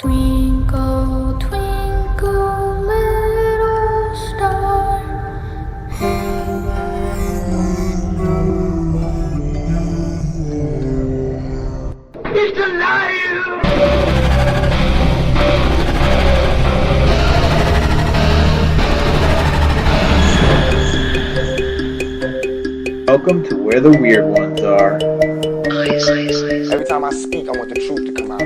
Twinkle, twinkle, little star, how He's alive! Welcome to where the weird ones are. Every time I speak, I want the truth to come out.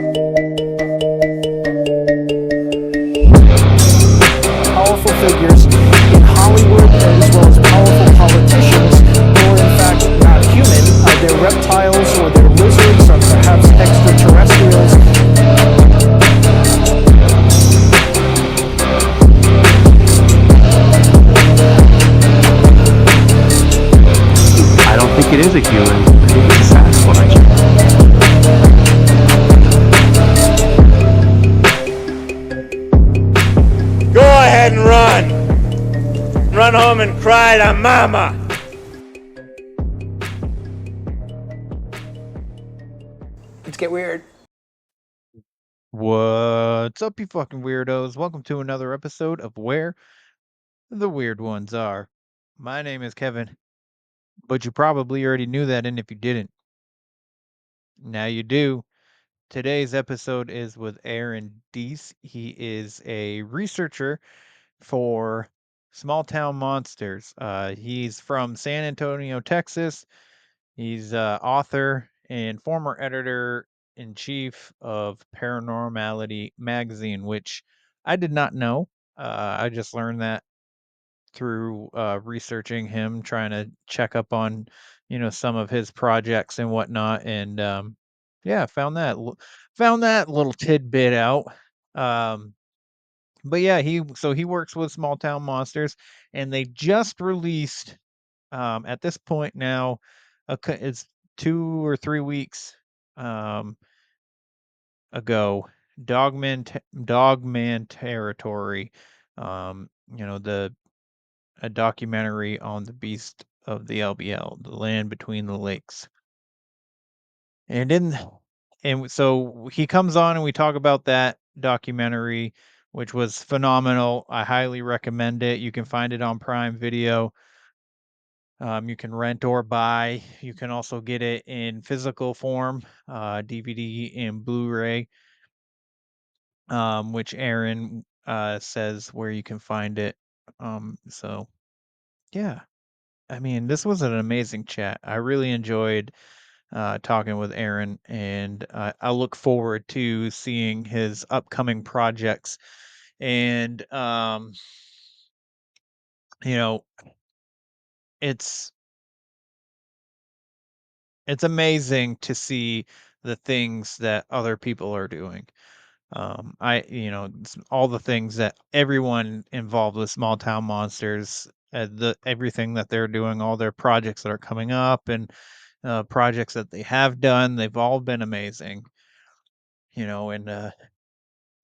Powerful figures in Hollywood as well as powerful politicians who are in fact not human. They're reptiles or they're lizards or perhaps extraterrestrials. I don't think it is a human. I think it's a Sasquatch. Go ahead and run. Run home and cry to mama. Let's get weird. What's up, you fucking weirdos? Welcome to another episode of Where the Weird Ones Are. My name is Kevin, but you probably already knew that, and if you didn't, now you do. Today's episode is with Aaron Deese. He is a researcher for Small Town Monsters. He's from San Antonio, Texas. He's author and former editor in chief of Paranormality magazine, which I did not know. I just learned that through researching him, trying to check up on, some of his projects and whatnot, and yeah, found that little tidbit out. Um, but yeah, he works with Small Town Monsters, and they just released at this point now, it's 2 or 3 weeks um, ago. Dogman territory. The a documentary on the beast of the LBL, the land between the lakes. And so he comes on and we talk about that documentary, which was phenomenal. I highly recommend it. You can find it on Prime Video. You can rent or buy. You can also get it in physical form, DVD and Blu-ray, which Aaron says where you can find it. So yeah, I mean, this was an amazing chat. I really enjoyed talking with Aaron, and I look forward to seeing his upcoming projects. And you know, it's it's amazing to see the things that other people are doing. All the things that everyone involved with Small Town Monsters, the everything that they're doing, all their projects that are coming up, and projects that they have done, they've all been amazing. And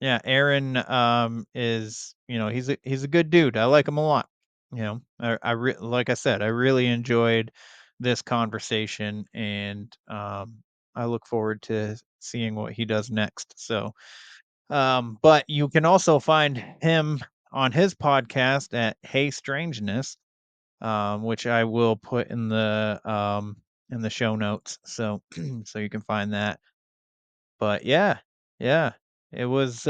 yeah, Aaron is he's a good dude. I like him a lot. Like I said, I really enjoyed this conversation, and I look forward to seeing what he does next. So, but you can also find him on his podcast at Hey Strangeness, which I will put in the show notes. So so you can find that. But yeah, yeah, it was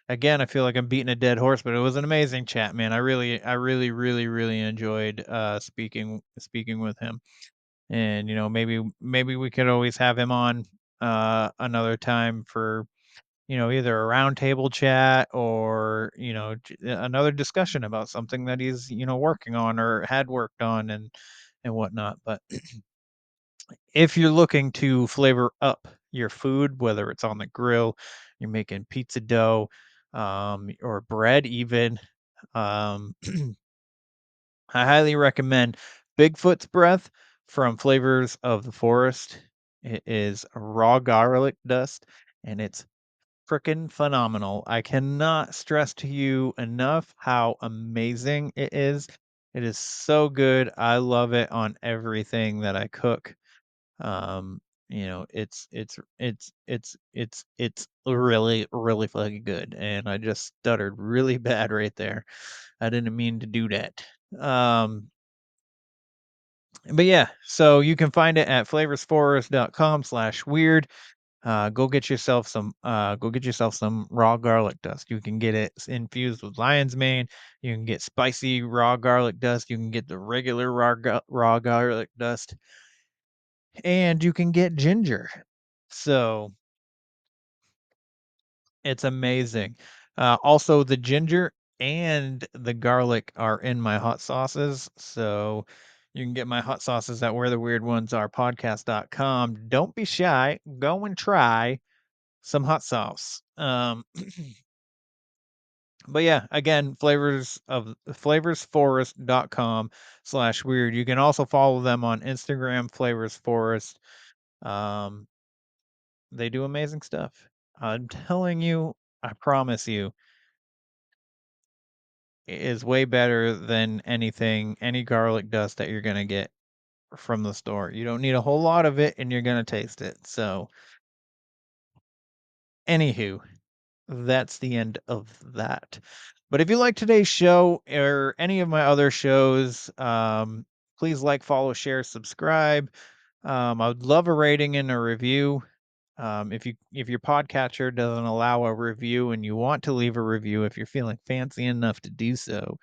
again, I feel like I'm beating a dead horse, but it was an amazing chat, man. I really enjoyed speaking with him. And maybe we could always have him on another time for either a roundtable chat or another discussion about something that he's working on or had worked on and whatnot. But if you're looking to flavor up your food, whether it's on the grill, you're making pizza dough, or bread even, um, I highly recommend Bigfoot's Breath from Flavors of the Forest. It is raw garlic dust, and it's freaking phenomenal. I cannot stress to you enough how amazing it is. It is so good. I love it on everything that I cook. it's really, really fucking good. And I just stuttered really bad right there. I didn't mean to do that. But yeah, so you can find it at flavorsforest.com/weird. Go get yourself some raw garlic dust. You can get it infused with lion's mane. You can get spicy raw garlic dust. You can get the regular raw garlic dust, and you can get ginger. So it's amazing. Also, the ginger and the garlic are in my hot sauces. So you can get my hot sauces at where the weird ones are podcast.com. Don't be shy. Go and try some hot sauce. But yeah, again, flavorsforest.com/weird. You can also follow them on Instagram, flavors Um, they do amazing stuff. I'm telling you, I promise you, it is way better than any garlic dust that you're gonna get from the store. You don't need a whole lot of it, and you're gonna taste it. So, anywho, that's the end of that. But if you like today's show or any of my other shows, please like, follow, share, subscribe. I would love a rating and a review. If your podcatcher doesn't allow a review and you want to leave a review, if you're feeling fancy enough to do so,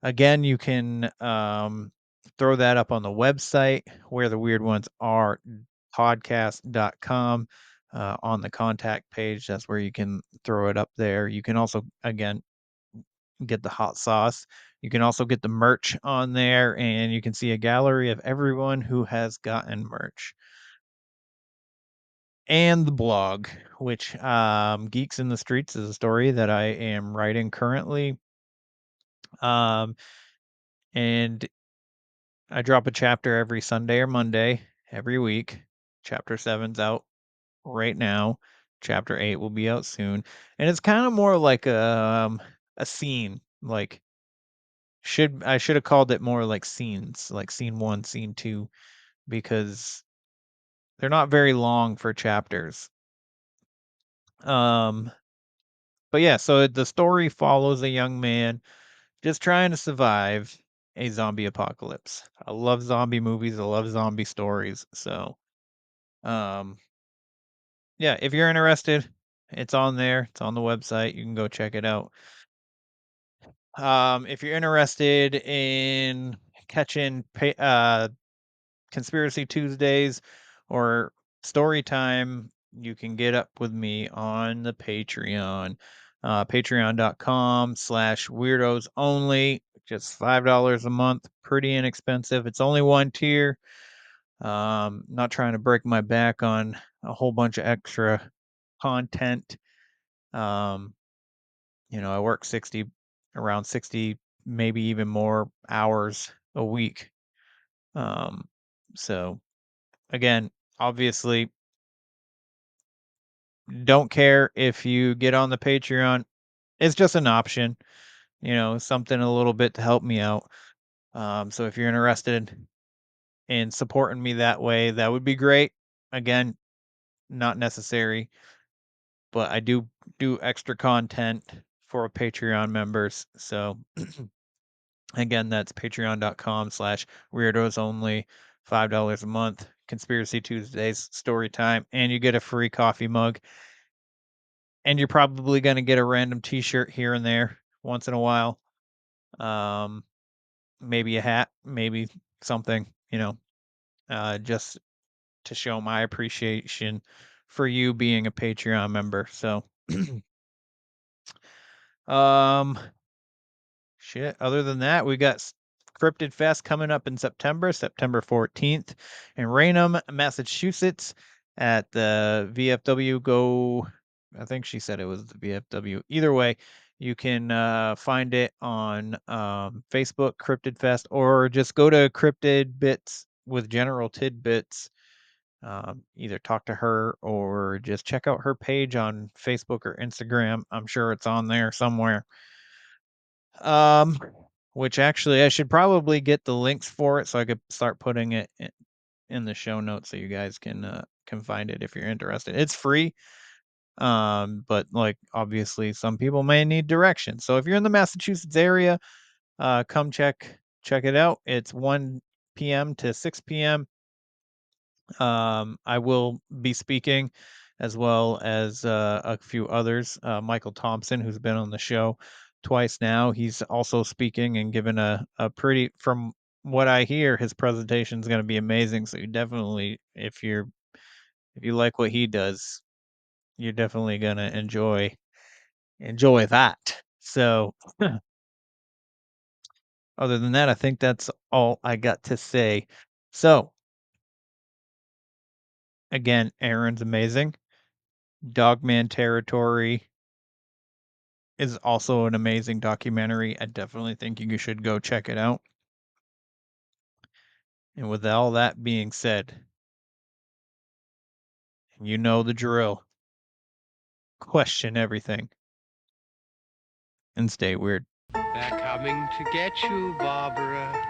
again, you can throw that up on the website where the weird ones are podcast.com on the contact page. That's where you can throw it up there. You can also, again, get the hot sauce. You can also get the merch on there, and you can see a gallery of everyone who has gotten merch. And the blog, which Geeks in the Streets is a story that I am writing currently. And I drop a chapter every Sunday or Monday every week. Chapter 7's out right now. Chapter 8 will be out soon. And it's kind of more like a scene. Like I should have called it more like scenes, like scene 1, scene 2, because they're not very long for chapters. Um but yeah, so the story follows a young man just trying to survive a zombie apocalypse. I love zombie movies, I love zombie stories. So um yeah, if you're interested, it's on there. It's on the website. You can go check it out. If you're interested in catching Conspiracy Tuesdays or story time, you can get up with me on the Patreon. Patreon.com/weirdos only. Just $5 a month. Pretty inexpensive. It's only one tier. Not trying to break my back on a whole bunch of extra content. Um, I work around 60, maybe even more hours a week. Um, so again, obviously, don't care if you get on the Patreon. It's just an option, something a little bit to help me out. So if you're interested in supporting me that way, that would be great. Again, not necessary, but I do extra content for Patreon members. So again, that's patreon.com/weirdos only, $5 a month, Conspiracy Tuesdays, story time, and you get a free coffee mug. And you're probably going to get a random t-shirt here and there once in a while. Um, maybe a hat, maybe something, just to show my appreciation for you being a Patreon member. So, um, shit. Other than that, we got Cryptid Fest coming up in September 14th, in Raynham, Massachusetts, at the VFW Go. I think she said it was the VFW. Either way, you can find it on Facebook, Cryptid Fest, or just go to Cryptid Bits with General Tidbits. Either talk to her or just check out her page on Facebook or Instagram. I'm sure it's on there somewhere. Um, which actually I should probably get the links for it so I could start putting it in the show notes so you guys can can find it if you're interested. It's free. But like obviously some people may need direction. So if you're in the Massachusetts area, come check it out. It's 1 p.m. to 6 p.m. I will be speaking as well as a few others. Michael Thompson, who's been on the show twice now, he's also speaking and given a pretty, from what I hear, his presentation is going to be amazing. So you definitely, if you like what he does, you're definitely going to enjoy that. So other than that, I think that's all I got to say. So again, Aaron's amazing. Dogman Territory is also an amazing documentary. I definitely think you should go check it out. And with all that being said, you know the drill. Question everything and stay weird. They're coming to get you, Barbara.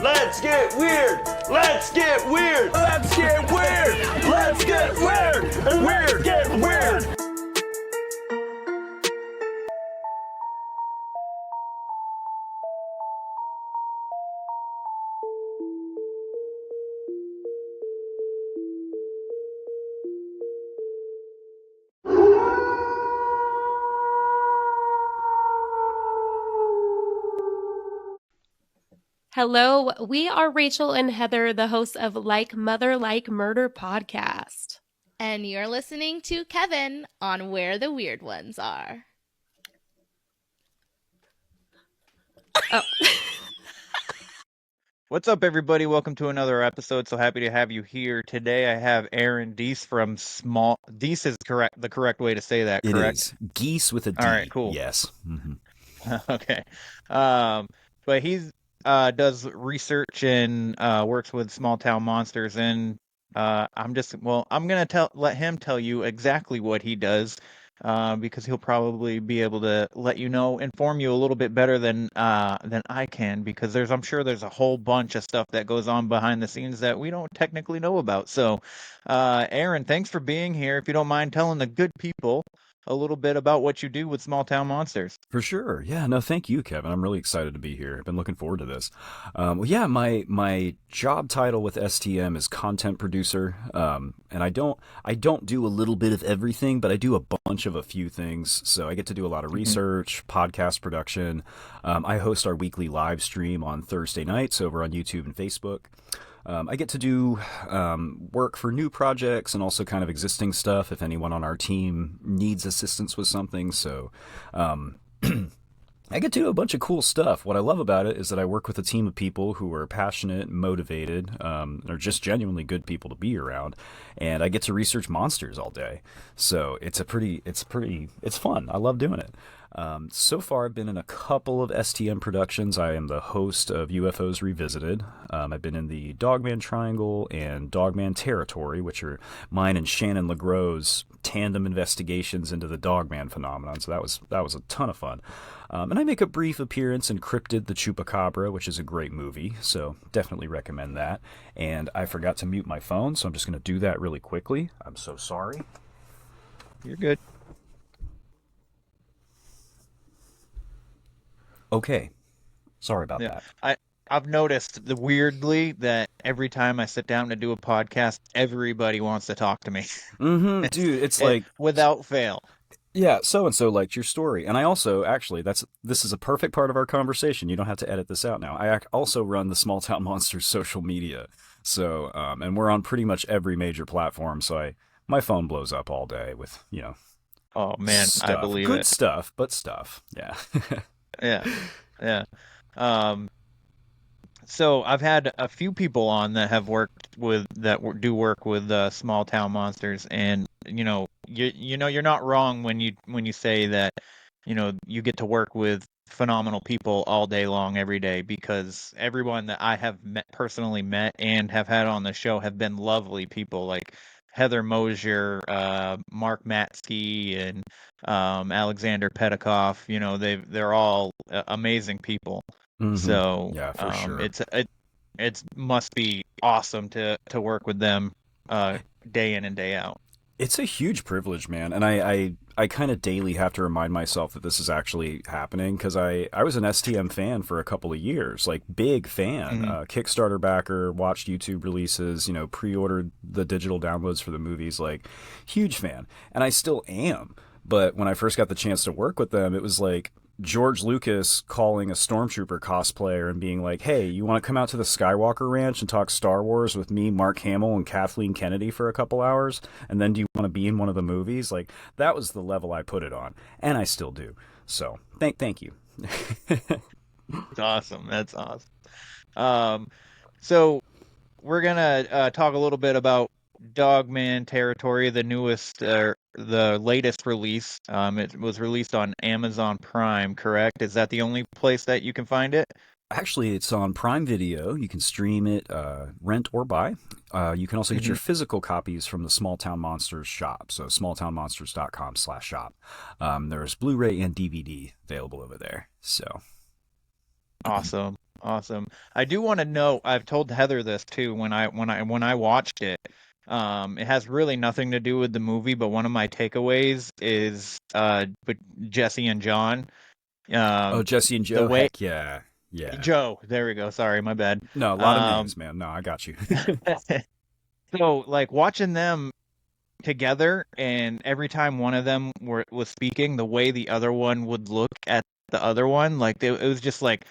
Let's get weird. Let's get weird. Let's get weird. Let's get weird. Weird. Get weird. Hello, we are Rachel and Heather, the hosts of Like Mother Like Murder podcast. And you're listening to Kevin on Where the Weird Ones Are. Oh. What's up, everybody? Welcome to another episode. So happy to have you here. Today I have Aaron Deese from Small... Deese is correct, the correct way to say that, correct? It is. Geese with a D. All right, cool. Yes. Mm-hmm. Okay. But he's does research and works with small town monsters, and I'm gonna let him tell you exactly what he does, because he'll probably be able to let you know, inform you a little bit better than I can, because I'm sure there's a whole bunch of stuff that goes on behind the scenes that we don't technically know about. So, Aaron, thanks for being here. If you don't mind telling the good people a little bit about what you do with small town monsters. For sure. Yeah, no, thank you, Kevin. I'm really excited to be here. I've been looking forward to this. Well, yeah, my job title with STM is content producer. And I don't do a little bit of everything, but I do a bunch of a few things. So I get to do a lot of research, podcast production. I host our weekly live stream on Thursday nights over on YouTube and Facebook. I get to do work for new projects and also kind of existing stuff if anyone on our team needs assistance with something. So I get to do a bunch of cool stuff. What I love about it is that I work with a team of people who are passionate, motivated, are just genuinely good people to be around, and I get to research monsters all day. So it's fun. I love doing it. So far, I've been in a couple of STM productions. I am the host of UFOs Revisited. I've been in the Dogman Triangle and Dogman Territory, which are mine and Shannon LeGros' tandem investigations into the Dogman phenomenon. So that was a ton of fun. And I make a brief appearance in Cryptid the Chupacabra, which is a great movie. So definitely recommend that. And I forgot to mute my phone, so I'm just going to do that really quickly. I'm so sorry. You're good. Okay. Sorry about that. I've noticed weirdly that every time I sit down to do a podcast, everybody wants to talk to me. Mm-hmm. Dude, it's like without fail. Yeah, so-and-so liked your story. And I also, actually, this is a perfect part of our conversation. You don't have to edit this out now. I also run the Small Town Monsters social media. So, and we're on pretty much every major platform. So my phone blows up all day with, Oh man, stuff. I believe Good it. stuff, but stuff. Yeah. Yeah. So I've had a few people on that have do work with small town monsters, and you're not wrong when you say that you get to work with phenomenal people all day long, every day, because everyone that I have personally met and have had on the show have been lovely people, like Heather Mosier, Mark Matsky, and Alexander Petikoff. You know, they're all amazing people. So Yeah, for sure. it must be awesome to work with them day in and day out. It's a huge privilege, man, and I kind of daily have to remind myself that this is actually happening, because I was an STM fan for a couple of years, like big fan, Kickstarter backer, watched YouTube releases, you know, pre-ordered the digital downloads for the movies, like huge fan, and I still am. But when I first got the chance to work with them, it was like George Lucas calling a Stormtrooper cosplayer and being like, hey, you want to come out to the Skywalker Ranch and talk Star Wars with me, Mark Hamill, and Kathleen Kennedy for a couple hours? And then do you want to be in one of the movies? Like, that was the level I put it on. And I still do. So, thank you. That's awesome. That's awesome. So we're going to talk a little bit about Dogman Territory, the newest, the latest release. It was released on Amazon Prime, correct? Is that the only place that you can find it? Actually, it's on Prime Video. You can stream it, rent or buy. You can also get your physical copies from the Small Town Monsters shop. So smalltownmonsters.com/shop. There's Blu-ray and DVD available over there. So awesome. I do want to know, I've told Heather this too when I watched it. It has really nothing to do with the movie, but one of my takeaways is with Jesse and John. Jesse and Joe. Heck yeah. Joe. There we go. Sorry, my bad. No, a lot of names, man. No, I got you. So, like, watching them together, and every time one of them was speaking, the way the other one would look at the other one, like, it was just like,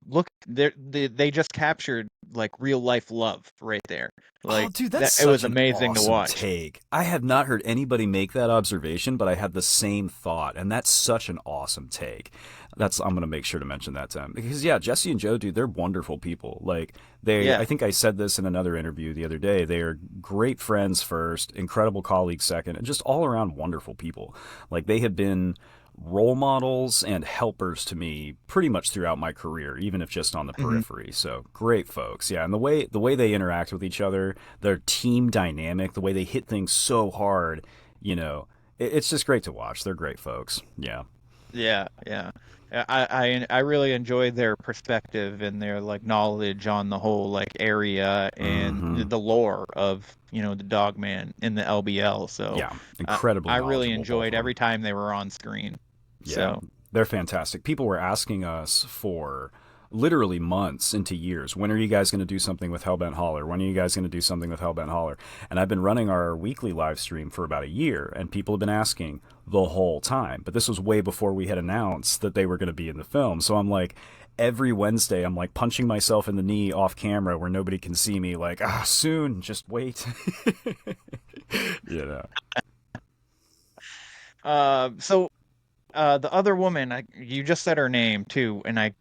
look, they just captured like real life love right there. Like, dude, that's it was such an amazing awesome to watch. Take. I have not heard anybody make that observation, but I had the same thought, and that's such an awesome take. I'm gonna make sure to mention that to him, because yeah, Jesse and Joe, dude, they're wonderful people. Like I think I said this in another interview the other day. They are great friends first, incredible colleagues second, and just all around wonderful people. Like, they have been role models and helpers to me pretty much throughout my career, even if just on the periphery. So great folks. Yeah, and the way they interact with each other, their team dynamic, the way they hit things so hard, you know, it's just great to watch. They're great folks. Yeah. I really enjoyed their perspective and their like knowledge on the whole like area and the lore of, you know, the Dogman in the LBL. So yeah, incredibly. I really enjoyed every time they were on screen. Yeah, so they're fantastic. People were asking us for literally months into years, when are you guys going to do something with Hellbent Holler? When are you guys going to do something with Hellbent Holler? And I've been running our weekly live stream for about a year, and people have been asking the whole time. But this was way before we had announced that they were going to be in the film. So I'm like, every Wednesday, I'm like punching myself in the knee off camera where nobody can see me, like, soon, just wait. You know. So the other woman, you just said her name too, and I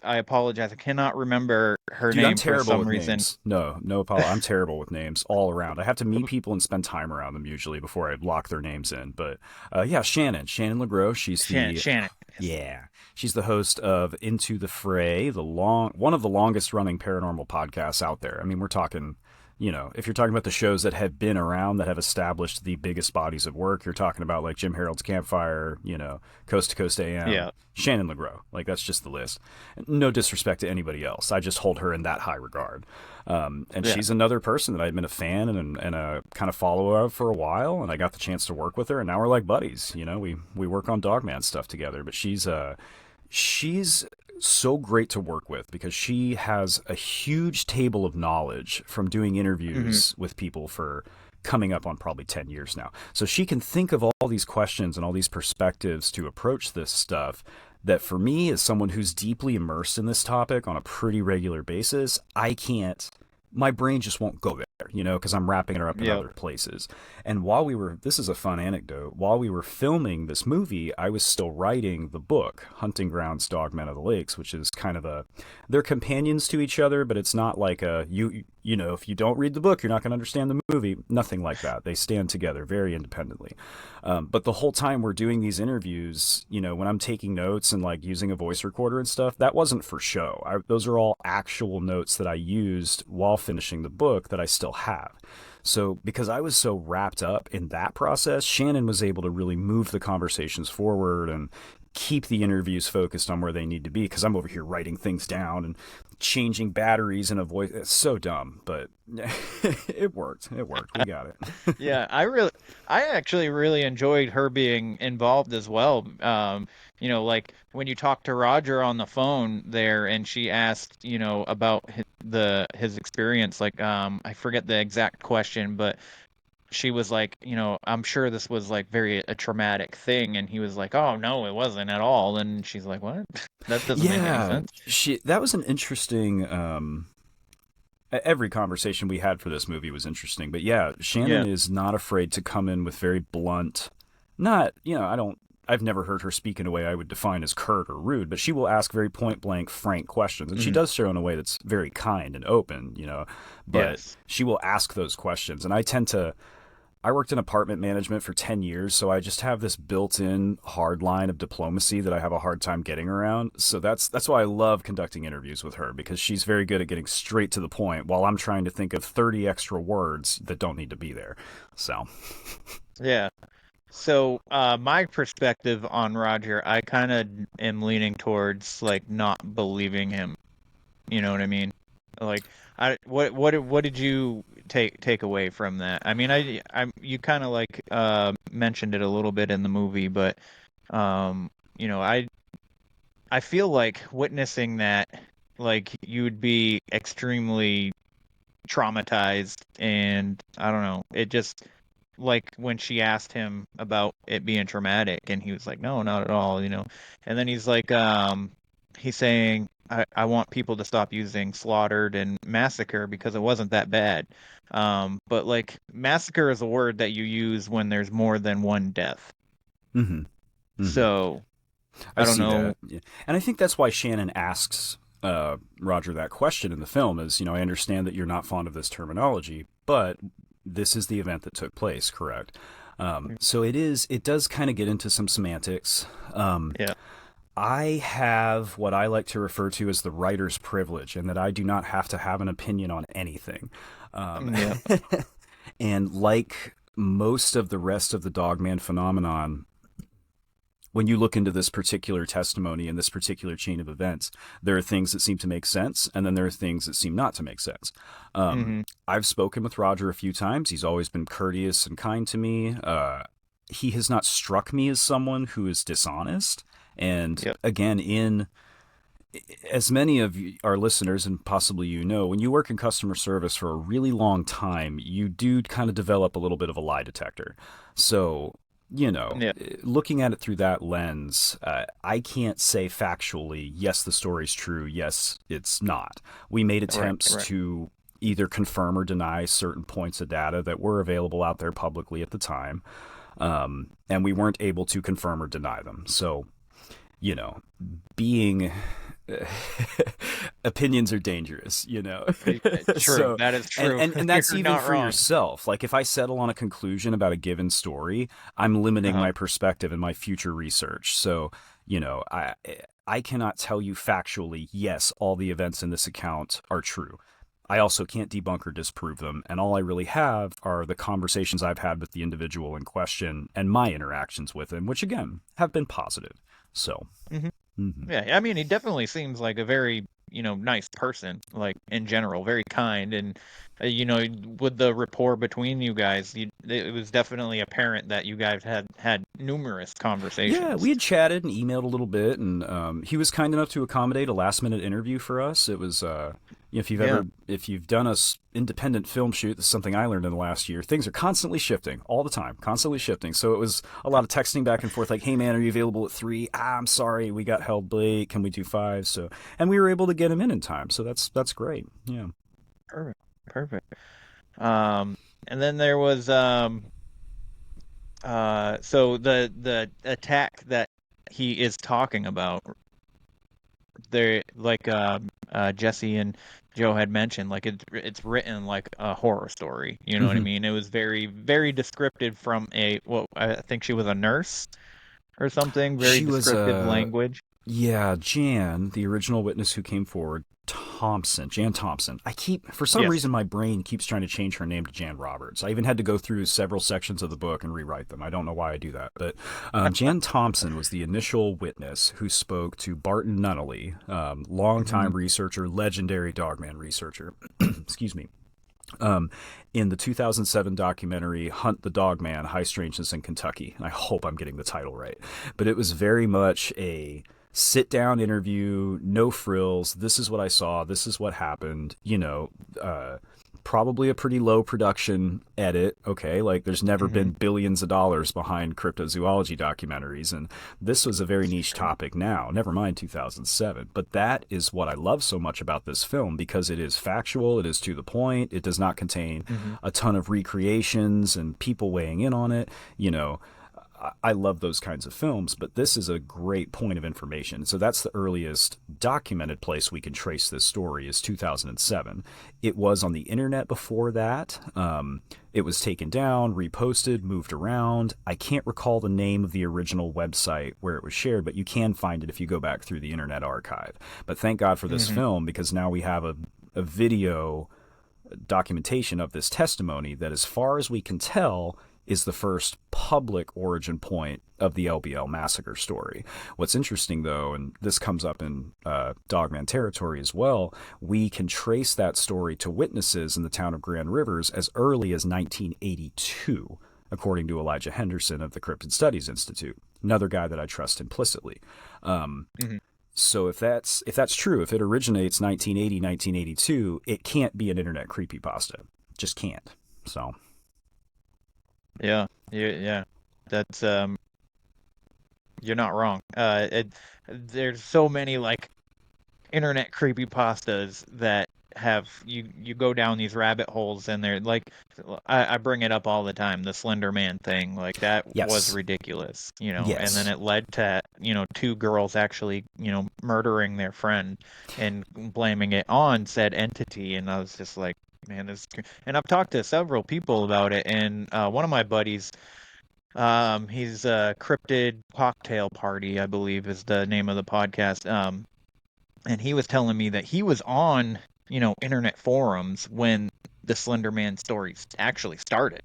apologize. I cannot remember her name. I'm terrible for some with reason. Names. No apology. I'm terrible with names all around. I have to meet people and spend time around them usually before I lock their names in. But yeah, Shannon LeGros. She's Shannon. Yeah, she's the host of Into the Fray, one of the longest running paranormal podcasts out there. I mean, we're talking, you know, if you're talking about the shows that have been around, that have established the biggest bodies of work, you're talking about like Jim Harold's Campfire, you know, Coast to Coast AM, yeah. Shannon LeGros. Like, that's just the list. No disrespect to anybody else. I just hold her in that high regard. She's another person that I've been a fan and a kind of follower of for a while, and I got the chance to work with her, and now we're like buddies. You know, we work on Dogman stuff together, but she's so great to work with because she has a huge table of knowledge from doing interviews with people for coming up on probably 10 years now. So she can think of all these questions and all these perspectives to approach this stuff that, for me, as someone who's deeply immersed in this topic on a pretty regular basis, my brain just won't go there. because I'm wrapping her up in other places. And this is a fun anecdote, while we were filming this movie, I was still writing the book, Hunting Grounds, Dogman of the Lakes, which is kind of they're companions to each other, but it's not like if you don't read the book, you're not going to understand the movie. Nothing like that. They stand together very independently. But the whole time we're doing these interviews, when I'm taking notes and like using a voice recorder and stuff, that wasn't for show. Those are all actual notes that I used while finishing the book that I still have. So because I was so wrapped up in that process, Shannon was able to really move the conversations forward and keep the interviews focused on where they need to be, because I'm over here writing things down and changing batteries in a voice. It's so dumb, but it worked. We got it. Yeah, I actually really enjoyed her being involved as well. Like when you talked to Roger on the phone there, and she asked, about his experience. Like, I forget the exact question, but she was like, I'm sure this was like a traumatic thing, and he was like, oh no, it wasn't at all. And she's like, what? That doesn't make any sense. That was an interesting. Every conversation we had for this movie was interesting, but yeah, Shannon is not afraid to come in with very blunt, I've never heard her speak in a way I would define as curt or rude, but she will ask very point blank, frank questions, and she does so in a way that's very kind and open, but she will ask those questions. And I worked in apartment management for 10 years, so I just have this built-in hard line of diplomacy that I have a hard time getting around. So that's why I love conducting interviews with her, because she's very good at getting straight to the point while I'm trying to think of 30 extra words that don't need to be there. So yeah. So my perspective on Roger, I kind of am leaning towards like not believing him. You know what I mean? Like, what did you take away from that? I mean, you kind of like mentioned it a little bit in the movie, but I feel like witnessing that, like, you would be extremely traumatized, and I don't know, it just, like when she asked him about it being traumatic, and he was like, no, not at all, and then he's like, he's saying, I want people to stop using slaughtered and massacre because it wasn't that bad. But like, massacre is a word that you use when there's more than one death. So I don't know. That. Yeah. And I think that's why Shannon asks Roger that question in the film is, I understand that you're not fond of this terminology, but this is the event that took place, correct? So it does kind of get into some semantics. I have what I like to refer to as the writer's privilege, and that I do not have to have an opinion on anything. And like most of the rest of the Dogman phenomenon, when you look into this particular testimony and this particular chain of events, there are things that seem to make sense, and then there are things that seem not to make sense. I've spoken with Roger a few times. He's always been courteous and kind to me. He has not struck me as someone who is dishonest. And again, in as many of our listeners, and possibly when you work in customer service for a really long time, you do kind of develop a little bit of a lie detector. So, looking at it through that lens, I can't say factually, yes, the story's true, yes, it's not. We made attempts to either confirm or deny certain points of data that were available out there publicly at the time, and we weren't able to confirm or deny them. So, being opinions are dangerous, True, so, that is true. And that's even for yourself. Like, if I settle on a conclusion about a given story, I'm limiting my perspective and my future research. So, I cannot tell you factually, yes, all the events in this account are true. I also can't debunk or disprove them, and all I really have are the conversations I've had with the individual in question and my interactions with him, which again have been positive. So, yeah, I mean, he definitely seems like a very, nice person, like in general, very kind, and with the rapport between you guys, it was definitely apparent that you guys had numerous conversations. Yeah, we had chatted and emailed a little bit, and he was kind enough to accommodate a last-minute interview for us. It was, if you've done a independent film shoot, this is something I learned in the last year. Things are constantly shifting, all the time, constantly shifting. So it was a lot of texting back and forth, like, "Hey man, are you available at 3? I'm sorry, we got held late. Can we do 5?" So, and we were able to get him in time. So that's great. Yeah. Perfect. And then there was so the attack that he is talking about, there, like Jesse and Joe had mentioned, like it's written like a horror story. You know what I mean? It was very, very descriptive from I think she was a nurse or something. Very She was descriptive language. Yeah, Jan, the original witness who came forward, Jan Thompson. For some Yes. reason, my brain keeps trying to change her name to Jan Roberts. I even had to go through several sections of the book and rewrite them. I don't know why I do that. But Jan Thompson was the initial witness who spoke to Barton Nunnally, longtime researcher, legendary Dogman researcher. Excuse me. In the 2007 documentary Hunt the Dogman, High Strangeness in Kentucky. I hope I'm getting the title right. But it was very much a sit down interview, no frills. This is what I saw. This is what happened. Probably a pretty low production edit. Okay, like there's never been billions of dollars behind cryptozoology documentaries, and this was a very niche topic now, never mind 2007. But that is what I love so much about this film, because it is factual, it is to the point, it does not contain a ton of recreations and people weighing in on it. I love those kinds of films, but this is a great point of information. So that's the earliest documented place we can trace this story, is 2007. It was on the internet before that. It was taken down, reposted, moved around. I can't recall the name of the original website where it was shared, but you can find it if you go back through the Internet Archive. But thank God for this film, because now we have a video documentation of this testimony that, as far as we can tell, is the first public origin point of the LBL massacre story. What's interesting, though, and this comes up in Dogman territory as well, we can trace that story to witnesses in the town of Grand Rivers as early as 1982, according to Elijah Henderson of the Cryptid Studies Institute, another guy that I trust implicitly. So if that's true, if it originates 1980, 1982, it can't be an internet creepypasta. Just can't. So... Yeah. That's you're not wrong. There's so many like internet creepypastas that have you go down these rabbit holes, and they're like, I bring it up all the time, the Slender Man thing, like that was ridiculous, and then it led to, two girls actually, murdering their friend and blaming it on said entity, and I was just like, man, and I've talked to several people about it, and one of my buddies, he's a Cryptid Cocktail Party, I believe is the name of the podcast, and he was telling me that he was on, internet forums when the Slender Man stories actually started.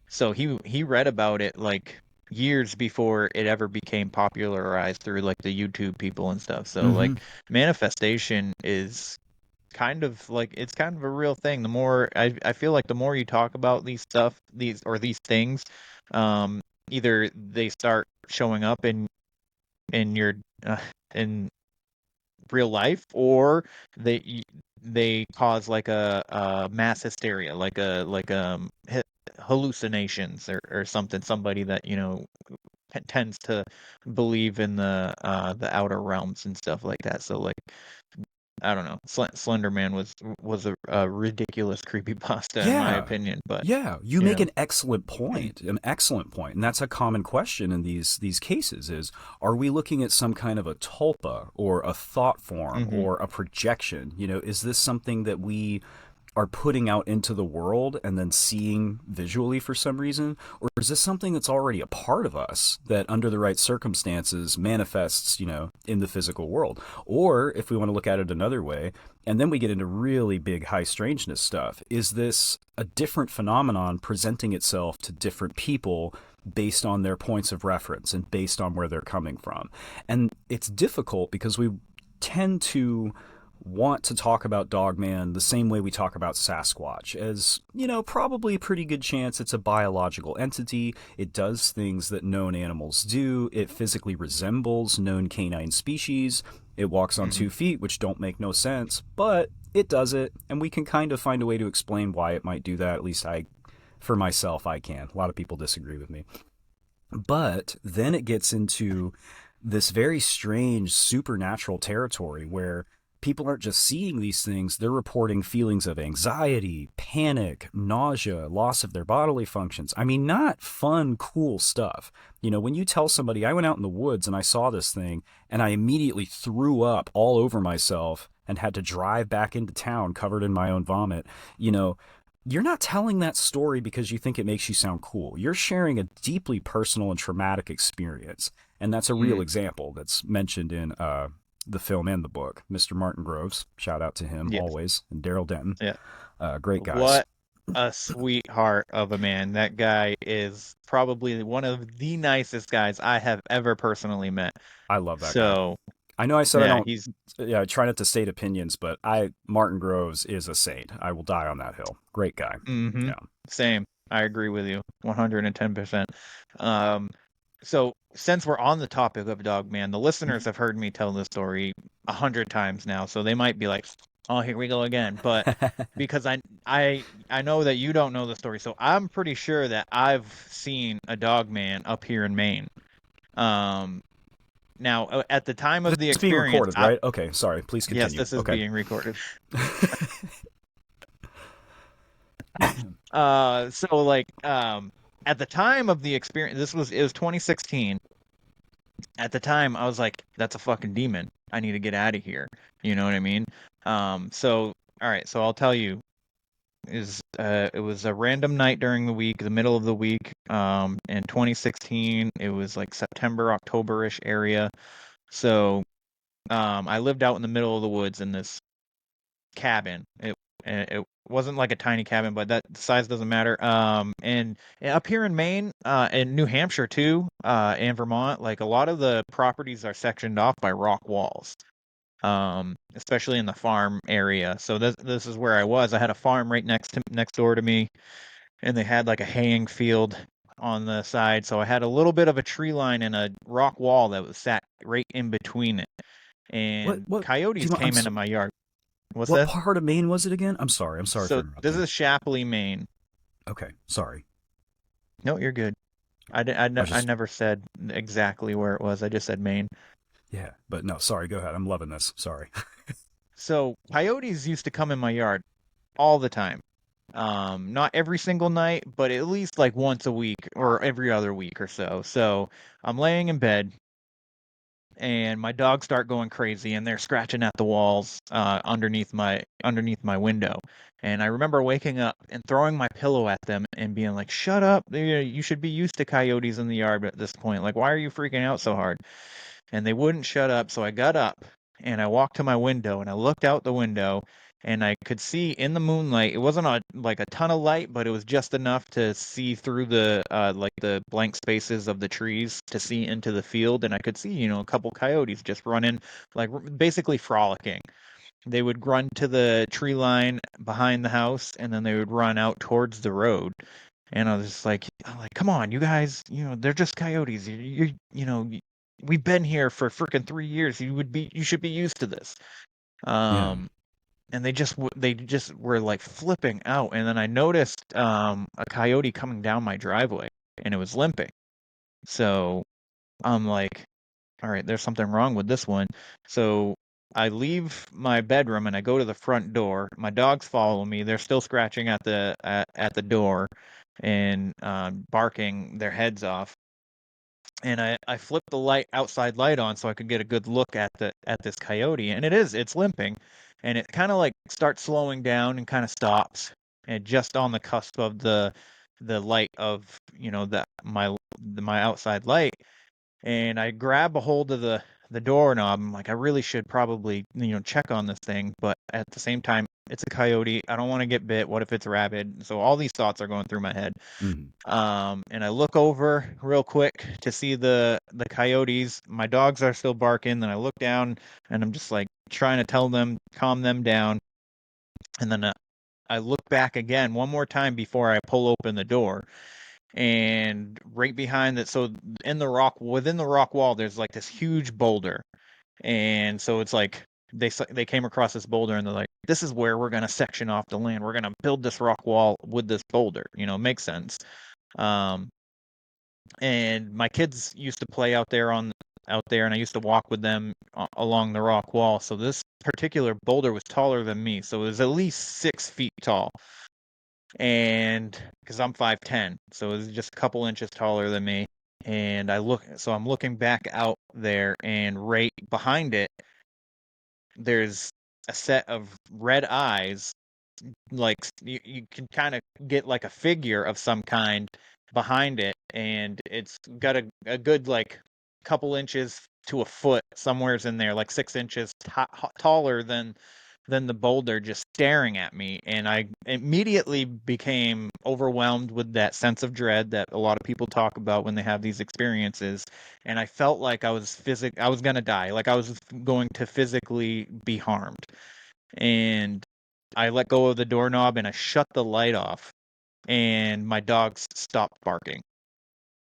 So he read about it like years before it ever became popularized through like the YouTube people and stuff. So like manifestation is kind of like, it's kind of a real thing. The more I feel like the more you talk about these things, either they start showing up in your in real life, or they cause like a mass hysteria, like hallucinations or something. Somebody that tends to believe in the outer realms and stuff like that. So like, I don't know. Slender Man was a ridiculous creepypasta in my opinion, but you make an excellent point, and that's a common question in these cases: is, are we looking at some kind of a tulpa or a thought form or a projection? Is this something that we are putting out into the world and then seeing visually for some reason? Or is this something that's already a part of us that under the right circumstances manifests, in the physical world? Or if we want to look at it another way, and then we get into really big high strangeness stuff, is this a different phenomenon presenting itself to different people based on their points of reference and based on where they're coming from? And it's difficult because we tend to want to talk about Dogman the same way we talk about Sasquatch, as, probably a pretty good chance it's a biological entity. It does things that known animals do. It physically resembles known canine species. It walks on 2 feet, which don't make no sense, but it does it, and we can kind of find a way to explain why it might do that. At least for myself, I can. A lot of people disagree with me. But then it gets into this very strange supernatural territory where people aren't just seeing these things, they're reporting feelings of anxiety, panic, nausea, loss of their bodily functions. I mean, not fun, cool stuff. When you tell somebody, I went out in the woods and I saw this thing and I immediately threw up all over myself and had to drive back into town covered in my own vomit, you're not telling that story because you think it makes you sound cool. You're sharing a deeply personal and traumatic experience. And that's a real example that's mentioned in the film and the book. Mr. Martin Groves, shout out to him always, and Daryl Denton. Yeah. Great guys. What a sweetheart of a man. That guy is probably one of the nicest guys I have ever personally met. I love that So, guy. I know I said yeah, I try not to state opinions, but Martin Groves is a saint. I will die on that hill. Great guy. Yeah. Same. I agree with you 110%. So since we're on the topic of Dogman, the listeners have heard me tell this story 100 times now, so they might be like, "Oh, here we go again." But because I know that you don't know the story, so I'm pretty sure that I've seen a Dogman up here in Maine. Now at the time of the It's being experience, recorded, right? Okay, sorry. Please continue. Yes, this is okay. being recorded. At the time of the experience, it was 2016. At the time, I was like, that's a fucking demon. I need to get out of here. You know what I mean? So all right, so I'll tell you, it was a random night during the week, the middle of the week, in 2016. It was like September, October-ish area. So I lived out in the middle of the woods in this cabin. It wasn't like a tiny cabin, but that size doesn't matter. And up here in Maine, and New Hampshire too, and Vermont, like a lot of the properties are sectioned off by rock walls. Especially in the farm area. So this is where I was. I had a farm right next door to me, and they had like a haying field on the side. So I had a little bit of a tree line and a rock wall that was sat right in between it. And what coyotes came into my yard. What's what that? part of Maine was it again? I'm sorry So for interrupting. this is Shapley, Maine. Okay, sorry. No, you're good. I never said exactly where it was. I just said Maine. Yeah, but no, sorry. Go ahead. I'm loving this. Sorry. So coyotes used to come in my yard all the time. Not every single night, but at least like once a week or every other week or so. So I'm laying in bed, and my dogs start going crazy, and they're scratching at the walls underneath my window. And I remember waking up and throwing my pillow at them and being like, "Shut up! You should be used to coyotes in the yard at this point. Like, why are you freaking out so hard?" And they wouldn't shut up. So I got up and I walked to my window and I looked out the window, and I could see in the moonlight. It wasn't like a ton of light, but it was just enough to see through the like the blank spaces of the trees to see into the field. And I could see, a couple coyotes just running, like basically frolicking. They would run to the tree line behind the house, and then they would run out towards the road. And I was just like, come on, you guys, they're just coyotes. We've been here for freaking 3 years. You should be used to this. And they just were like flipping out. And then I noticed a coyote coming down my driveway, and it was limping. So I'm like, all right, there's something wrong with this one. So I leave my bedroom and I go to the front door. My dogs follow me. They're still scratching at the door and barking their heads off. And I flipped the outside light on so I could get a good look at this coyote. And it's limping, and it kind of like starts slowing down and kind of stops, and just on the cusp of the light of my outside light. And I grab a hold of the doorknob. I'm like, I really should probably check on this thing, but at the same time, it's a coyote. I don't want to get bit. What if it's rabid? So all these thoughts are going through my head. And I look over real quick to see the coyotes. My dogs are still barking. Then I look down, and I'm just like trying to tell them, calm them down. And then I look back again one more time before I pull open the door. And right behind it, so within the rock wall, there's like this huge boulder. And so it's like they came across this boulder, and they're like, this is where we're going to section off the land. We're going to build this rock wall with this boulder. Makes sense. And my kids used to play out there, and I used to walk with them along the rock wall. So this particular boulder was taller than me. So it was at least 6 feet tall. and because I'm 5'10", so it was just a couple inches taller than me. And I'm looking back out there, and right behind it, there's a set of red eyes. Like you can kind of get like a figure of some kind behind it, and it's got a good like couple inches to a foot somewheres in there, like 6 inches taller than the boulder, just staring at me. And I immediately became overwhelmed with that sense of dread that a lot of people talk about when they have these experiences. And I felt like I was gonna die, like I was going to physically be harmed. And I let go of the doorknob and I shut the light off, and my dogs stopped barking.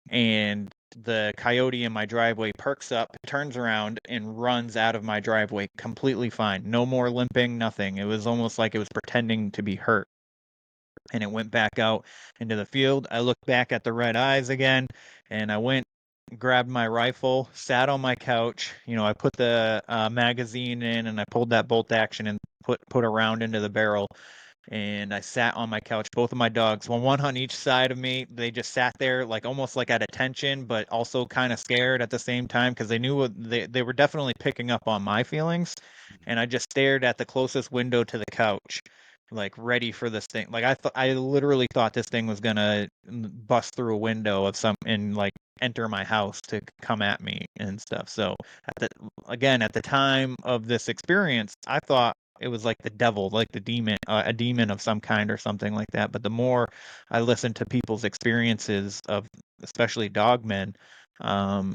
And the coyote in my driveway perks up, turns around, and runs out of my driveway completely fine. No more limping, nothing. It was almost like it was pretending to be hurt. And it went back out into the field. I looked back at the red eyes again, and I went, grabbed my rifle, sat on my couch. I put the magazine in, and I pulled that bolt action and put a round into the barrel. And I sat on my couch, both of my dogs, one on each side of me. They just sat there, like almost like at attention, but also kind of scared at the same time, because they knew they were definitely picking up on my feelings. And I just stared at the closest window to the couch, like ready for this thing. Like I literally thought this thing was gonna bust through a window of some and like enter my house to come at me and stuff. So at the time of this experience, I thought it was like the devil, like the demon, a demon of some kind or something like that. But the more I listened to people's experiences of, especially dogmen, I'm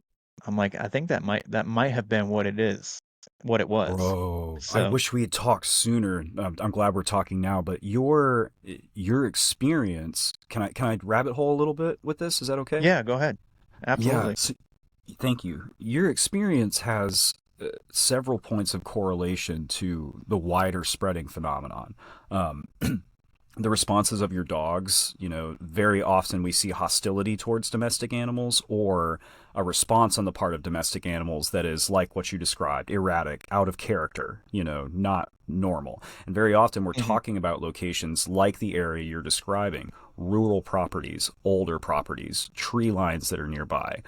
like, I think that might have been what it was. Bro, I So wish we had talked sooner. I'm glad we're talking now. But your experience, can I rabbit hole a little bit with this? Is that okay? yeah, go ahead. Yeah. Absolutely. So, thank you. Your experience has several points of correlation to the wider spreading phenomenon. Um, the responses of your dogs, very often we see hostility towards domestic animals, or a response on the part of domestic animals that is like what you described, erratic, out of character, not normal. And very often we're talking about locations like the area you're describing, rural properties, older properties, tree lines that are nearby.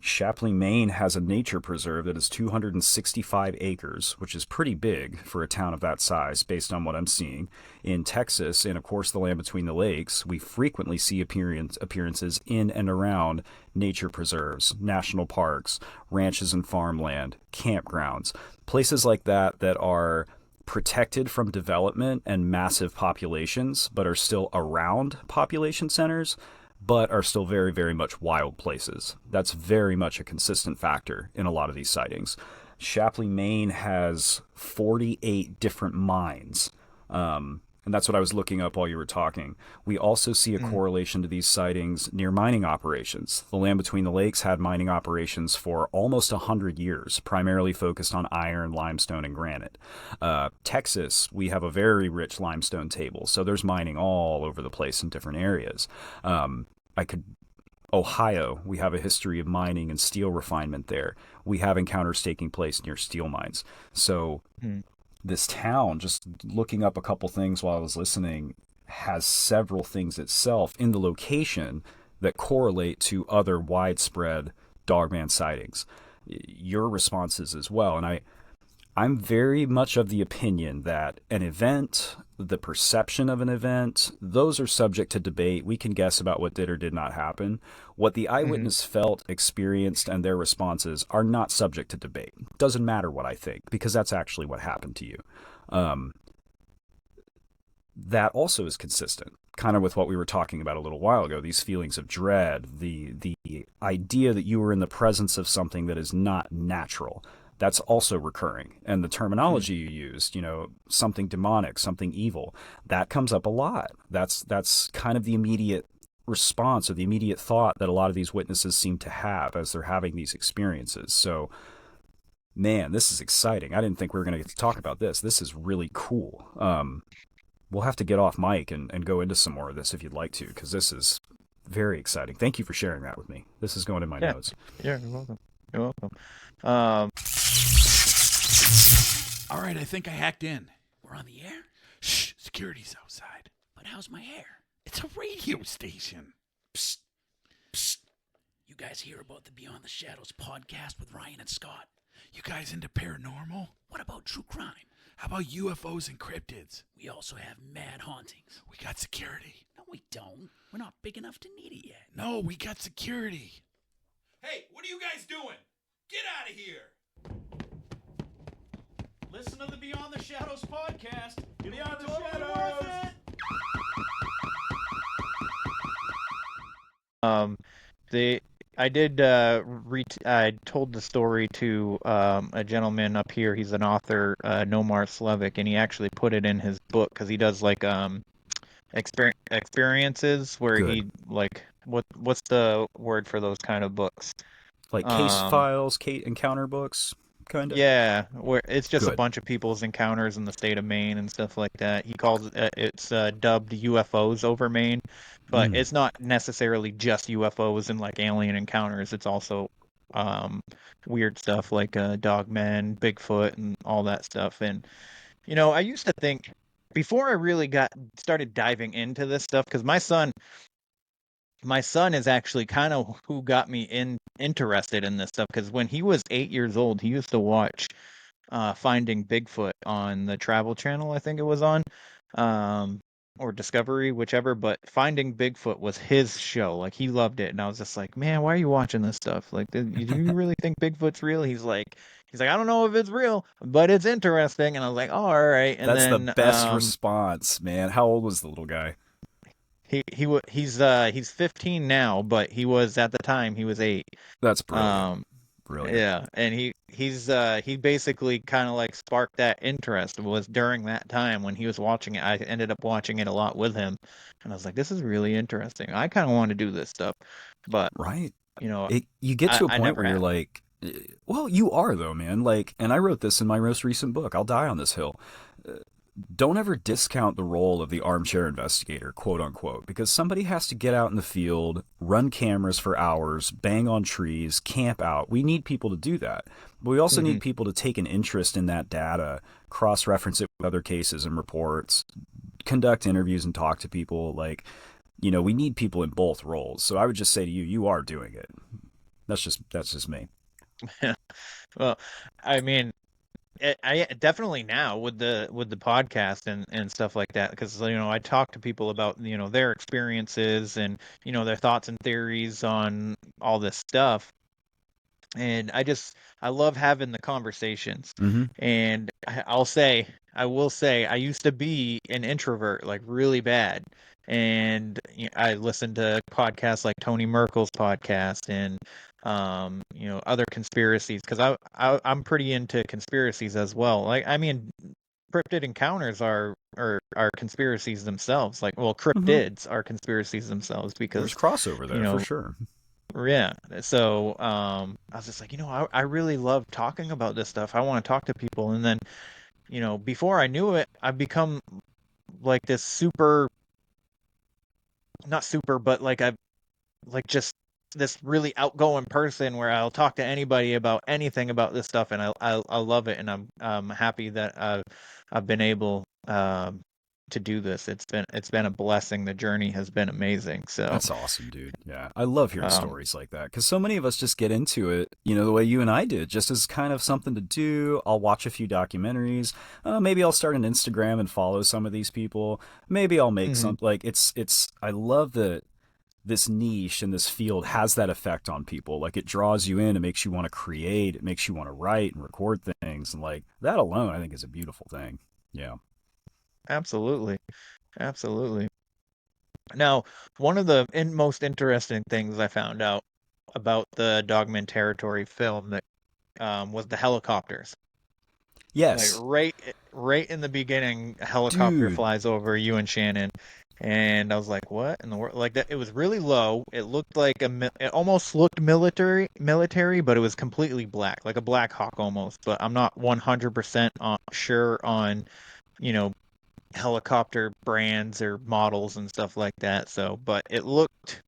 Shapley, Maine has a nature preserve that is 265 acres, which is pretty big for a town of that size based on what I'm seeing. In Texas, and of course the land between the lakes, we frequently see appearances in and around nature preserves, national parks, ranches and farmland, campgrounds, places like that are protected from development and massive populations, but are still around population centers, but are still very, very much wild places. That's very much a consistent factor in a lot of these sightings. Shapley, Maine has 48 different mines. And that's what I was looking up while you were talking. We also see a correlation to these sightings near mining operations. The land between the lakes had mining operations for almost 100 years, primarily focused on iron, limestone, and granite. Texas, we have a very rich limestone table, so there's mining all over the place in different areas. Ohio, we have a history of mining and steel refinement there. We have encounters taking place near steel mines. So this town, just looking up a couple things while I was listening, has several things itself in the location that correlate to other widespread dogman sightings. Your responses as well. And I'm very much of the opinion that an event, the perception of an event, those are subject to debate. We can guess about what did or did not happen. What the eyewitness felt, experienced, and their responses are not subject to debate. Doesn't matter what I think, because that's actually what happened to you. That also is consistent, kind of with what we were talking about a little while ago, these feelings of dread, the idea that you were in the presence of something that is not natural. That's also recurring. And the terminology you used, something demonic, something evil, that comes up a lot. That's kind of the immediate response or the immediate thought that a lot of these witnesses seem to have as they're having these experiences. So, man, this is exciting. I didn't think we were going to get to talk about this. This is really cool. We'll have to get off mic and go into some more of this if you'd like to, because this is very exciting. Thank you for sharing that with me. This is going in my notes. Yeah, you're welcome. You're welcome. All right, I think I hacked in. We're on the air. Shh, security's outside. And how's my hair? It's a radio station. Psst. Psst. You guys hear about the Beyond the Shadows podcast with Ryan and Scott? You guys into paranormal? What about true crime? How about UFOs and cryptids? We also have mad hauntings. We got security. No, we don't. We're not big enough to need it yet. No, we got security. Hey, what are you guys doing? Get out of here! Listen to the Beyond the Shadows podcast. Beyond the Shadows! I told the story to a gentleman up here. He's an author, Nomar Slovic, and he actually put it in his book because he does like experiences where Good. he like what's the word for those kind of books? Like case files, encounter books, kind of. Yeah, where it's just a Good. bunch of people's encounters in the state of Maine and stuff like that. He calls it's dubbed UFOs over Maine, but it's not necessarily just UFOs and like alien encounters. It's also weird stuff like Dogman, Bigfoot, and all that stuff. And I used to think before I really started diving into this stuff because my son is actually kind of who got me interested in this stuff because when he was 8 years old, he used to watch Finding Bigfoot on the Travel Channel, I think it was on, or Discovery, whichever. But Finding Bigfoot was his show. Like he loved it, and I was just like, man, why are you watching this stuff? Like, do you really think Bigfoot's real? He's like, I don't know if it's real, but it's interesting. And I was like, oh, all right. And That's then the best response, man. How old was the little guy? He's 15 now, but he was at the time he was 8. That's brilliant. Brilliant. Yeah, and he basically kind of like sparked that interest was during that time when he was watching it. I ended up watching it a lot with him, and I was like, this is really interesting. I kind of want to do this stuff, but right, you get to a point where have. you're like, well, you are though, man. Like, and I wrote this in my most recent book, I'll Die on This Hill. Don't ever discount the role of the armchair investigator, quote unquote, because somebody has to get out in the field, run cameras for hours, bang on trees, camp out. We need people to do that. But we also need people to take an interest in that data, cross-reference it with other cases and reports, conduct interviews and talk to people. Like, we need people in both roles. So I would just say to you, you are doing it. That's just me. Well, I mean, I definitely now with the podcast and stuff like that because I talk to people about their experiences and their thoughts and theories on all this stuff, and I love having the conversations. And I will say I used to be an introvert like really bad, and I listened to podcasts like Tony Merkel's podcast and other conspiracies because I'm pretty into conspiracies as well. Like I mean, cryptid encounters are conspiracies themselves. Like cryptids are conspiracies themselves because there's crossover there for sure. Yeah. So I was just like, I really love talking about this stuff. I want to talk to people, and then before I knew it, I've become like this not super, but like I've like just this really outgoing person where I'll talk to anybody about anything about this stuff, and I love it, and I'm happy that I've been able to do this. It's been a blessing. The journey has been amazing. So that's awesome, dude. Yeah, I love hearing stories like that because so many of us just get into it, the way you and I did, just as kind of something to do. I'll watch a few documentaries. Maybe I'll start an Instagram and follow some of these people. Maybe I'll make some like it's. I love that this niche and this field has that effect on people. Like it draws you in, it makes you want to create, it makes you want to write and record things, and like that alone, I think is a beautiful thing. Yeah. Absolutely. Now, one of the most interesting things I found out about the Dogman Territory film that was the helicopters. Yes. Like right in the beginning, a helicopter flies over you and Shannon, and I was like, "What in the world?" Like that, it was really low. It looked like it almost looked military, but it was completely black, like a Black Hawk almost. But I'm not 100% sure on, helicopter brands or models and stuff like that. So, but it looked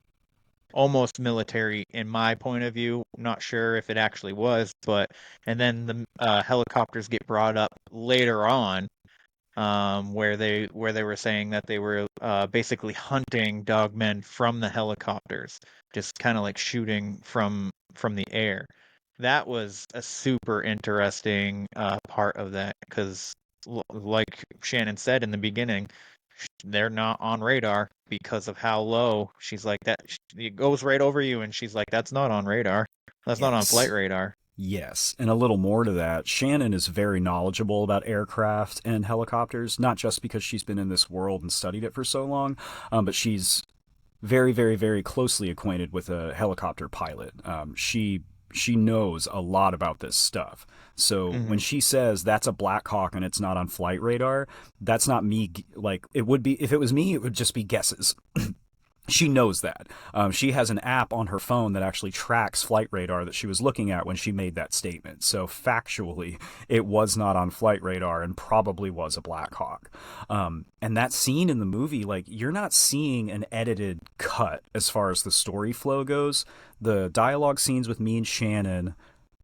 almost military in my point of view. Not sure if it actually was, but and then the helicopters get brought up later on, where they were saying that they were basically hunting dogmen from the helicopters, just kind of like shooting from the air. That was a super interesting part of that because, like Shannon said in the beginning, they're not on radar because of how low. She's like that. It goes right over you, and she's like, "That's not on radar. That's not on flight Yes. radar." Yes, and a little more to that. Shannon is very knowledgeable about aircraft and helicopters, not just because she's been in this world and studied it for so long, but she's very, very, very closely acquainted with a helicopter pilot. She knows a lot about this stuff. So when Mhm. she says that's a Black Hawk and it's not on flight radar, that's not me. Like it would be if it was me, it would just be guesses. She knows that. She has an app on her phone that actually tracks flight radar that she was looking at when she made that statement. So factually, it was not on flight radar and probably was a Black Hawk. And that scene in the movie, like, you're not seeing an edited cut as far as the story flow goes. The dialogue scenes with me and Shannon,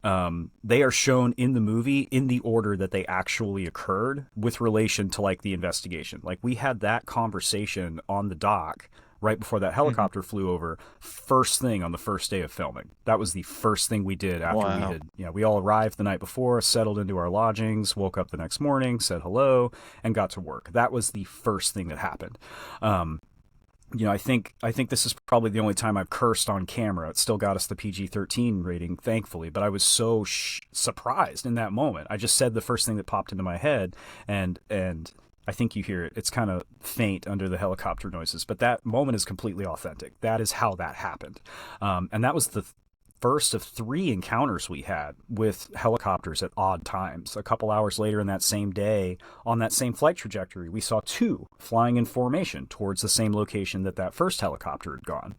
they are shown in the movie in the order that they actually occurred with relation to, like, the investigation. Like, we had that conversation on the dock right before that helicopter flew over, first thing on the first day of filming. That was the first thing we did after we Wow. had, we all arrived the night before, settled into our lodgings, woke up the next morning, said hello, and got to work. That was the first thing that happened. I think this is probably the only time I've cursed on camera. It still got us the PG-13 rating, thankfully. But I was so surprised in that moment. I just said the first thing that popped into my head, and I think you hear it. It's kind of faint under the helicopter noises, but that moment is completely authentic. That is how that happened, and that was the first of 3 encounters we had with helicopters at odd times. A couple hours later in that same day, on that same flight trajectory, we saw 2 flying in formation towards the same location that first helicopter had gone.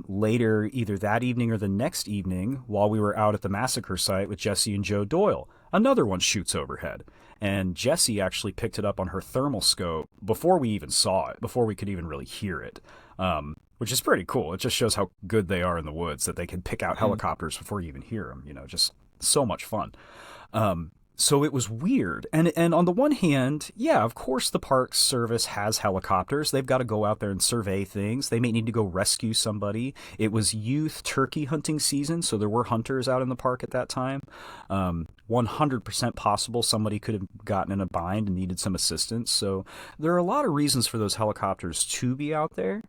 Later, either that evening or the next evening, while we were out at the massacre site with Jesse and Joe Doyle, another one shoots overhead. And Jessie actually picked it up on her thermal scope before we even saw it, before we could even really hear it, which is pretty cool. It just shows how good they are in the woods, that they can pick out helicopters before you even hear them. Just so much fun. So it was weird. And on the one hand, yeah, of course the Park Service has helicopters. They've got to go out there and survey things. They may need to go rescue somebody. It was youth turkey hunting season, so there were hunters out in the park at that time. 100% possible somebody could have gotten in a bind and needed some assistance. So there are a lot of reasons for those helicopters to be out there.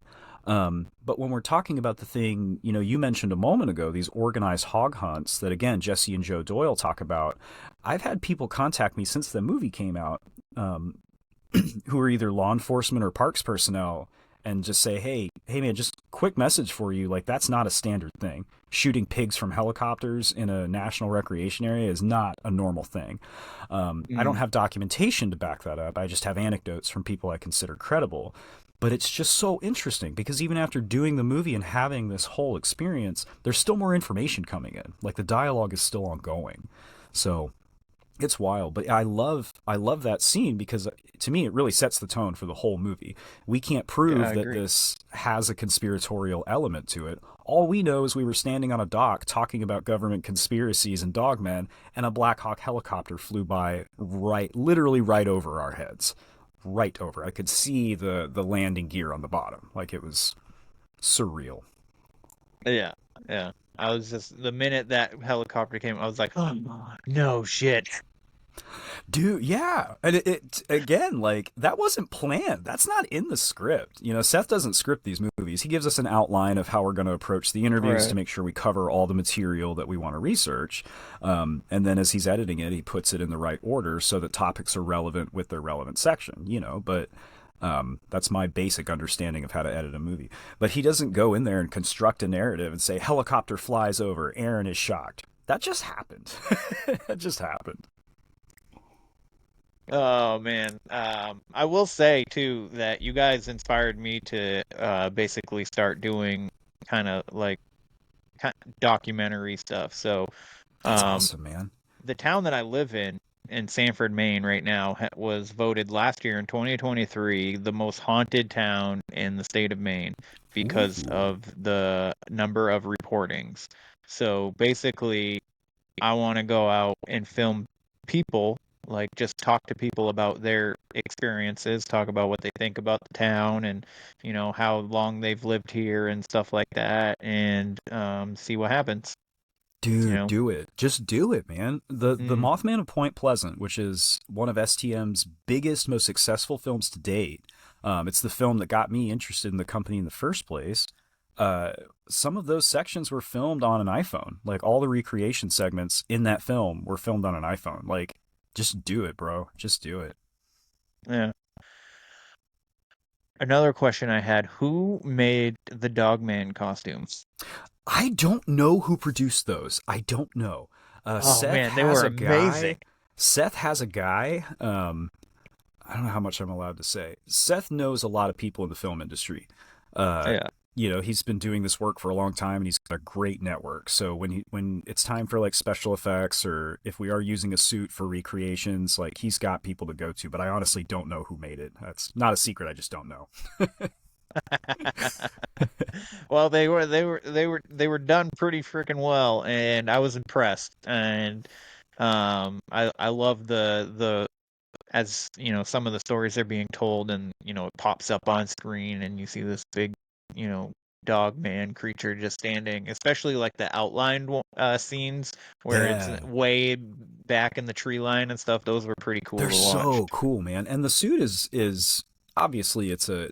But when we're talking about the thing, you mentioned a moment ago, these organized hog hunts that, again, Jesse and Joe Doyle talk about, I've had people contact me since the movie came out, who are either law enforcement or parks personnel, and just say, hey man, just quick message for you. Like, that's not a standard thing. Shooting pigs from helicopters in a national recreation area is not a normal thing. I don't have documentation to back that up. I just have anecdotes from people I consider credible. But it's just so interesting because even after doing the movie and having this whole experience, there's still more information coming in. Like, the dialogue is still ongoing. So it's wild. But I love that scene because to me it really sets the tone for the whole movie. We can't prove that this has a conspiratorial element to it. All we know is we were standing on a dock talking about government conspiracies and Dogman, and a Black Hawk helicopter flew by literally right over our heads. Right over. I could see the landing gear on the bottom. Like, it was surreal. Yeah. I was just, the minute that helicopter came, I was like, oh no shit. Dude, yeah. And it again, like, that wasn't planned. That's not in the script. Seth doesn't script these movies. He gives us an outline of how we're going to approach the interviews to make sure we cover all the material that we want to research. And then as he's editing it, he puts it in the right order so that topics are relevant with their relevant section, but that's my basic understanding of how to edit a movie. But he doesn't go in there and construct a narrative and say, helicopter flies over, Aaron is shocked. That just happened. That just happened. Oh man, I will say too that you guys inspired me to basically start doing kind of like documentary stuff. So that's awesome, man. The town that I live in Sanford, Maine, right now was voted last year in 2023 the most haunted town in the state of Maine because of the number of reportings. So basically, I want to go out and film people like just talk to people about their experiences, talk about what they think about the town, and how long they've lived here and stuff like that, and see what happens. Dude, do it. Just do it, man. The Mm. Mothman of Point Pleasant, which is one of STM's biggest, most successful films to date. It's the film that got me interested in the company in the first place. Some of those sections were filmed on an iPhone. Like all the recreation segments in that film were filmed on an iPhone. Like, just do it, bro. Just do it. Yeah. Another question I had: who made the Dogman costumes? I don't know who produced those. I don't know. Oh man, they were amazing. Seth has a guy. I don't know how much I'm allowed to say. Seth knows a lot of people in the film industry. Yeah. He's been doing this work for a long time, and he's got a great network. So when it's time for like special effects, or if we are using a suit for recreations, like he's got people to go to. But I honestly don't know who made it. That's not a secret. I just don't know. Well, they were done pretty freaking well, and I was impressed. And I love the as some of the stories are being told, and it pops up on screen, and you see this big you know dog man creature just standing, especially like the outlined scenes where it's Yeah. way back in the tree line and stuff. Those were pretty cool They're to watch. so cool, man. And the suit is obviously it's a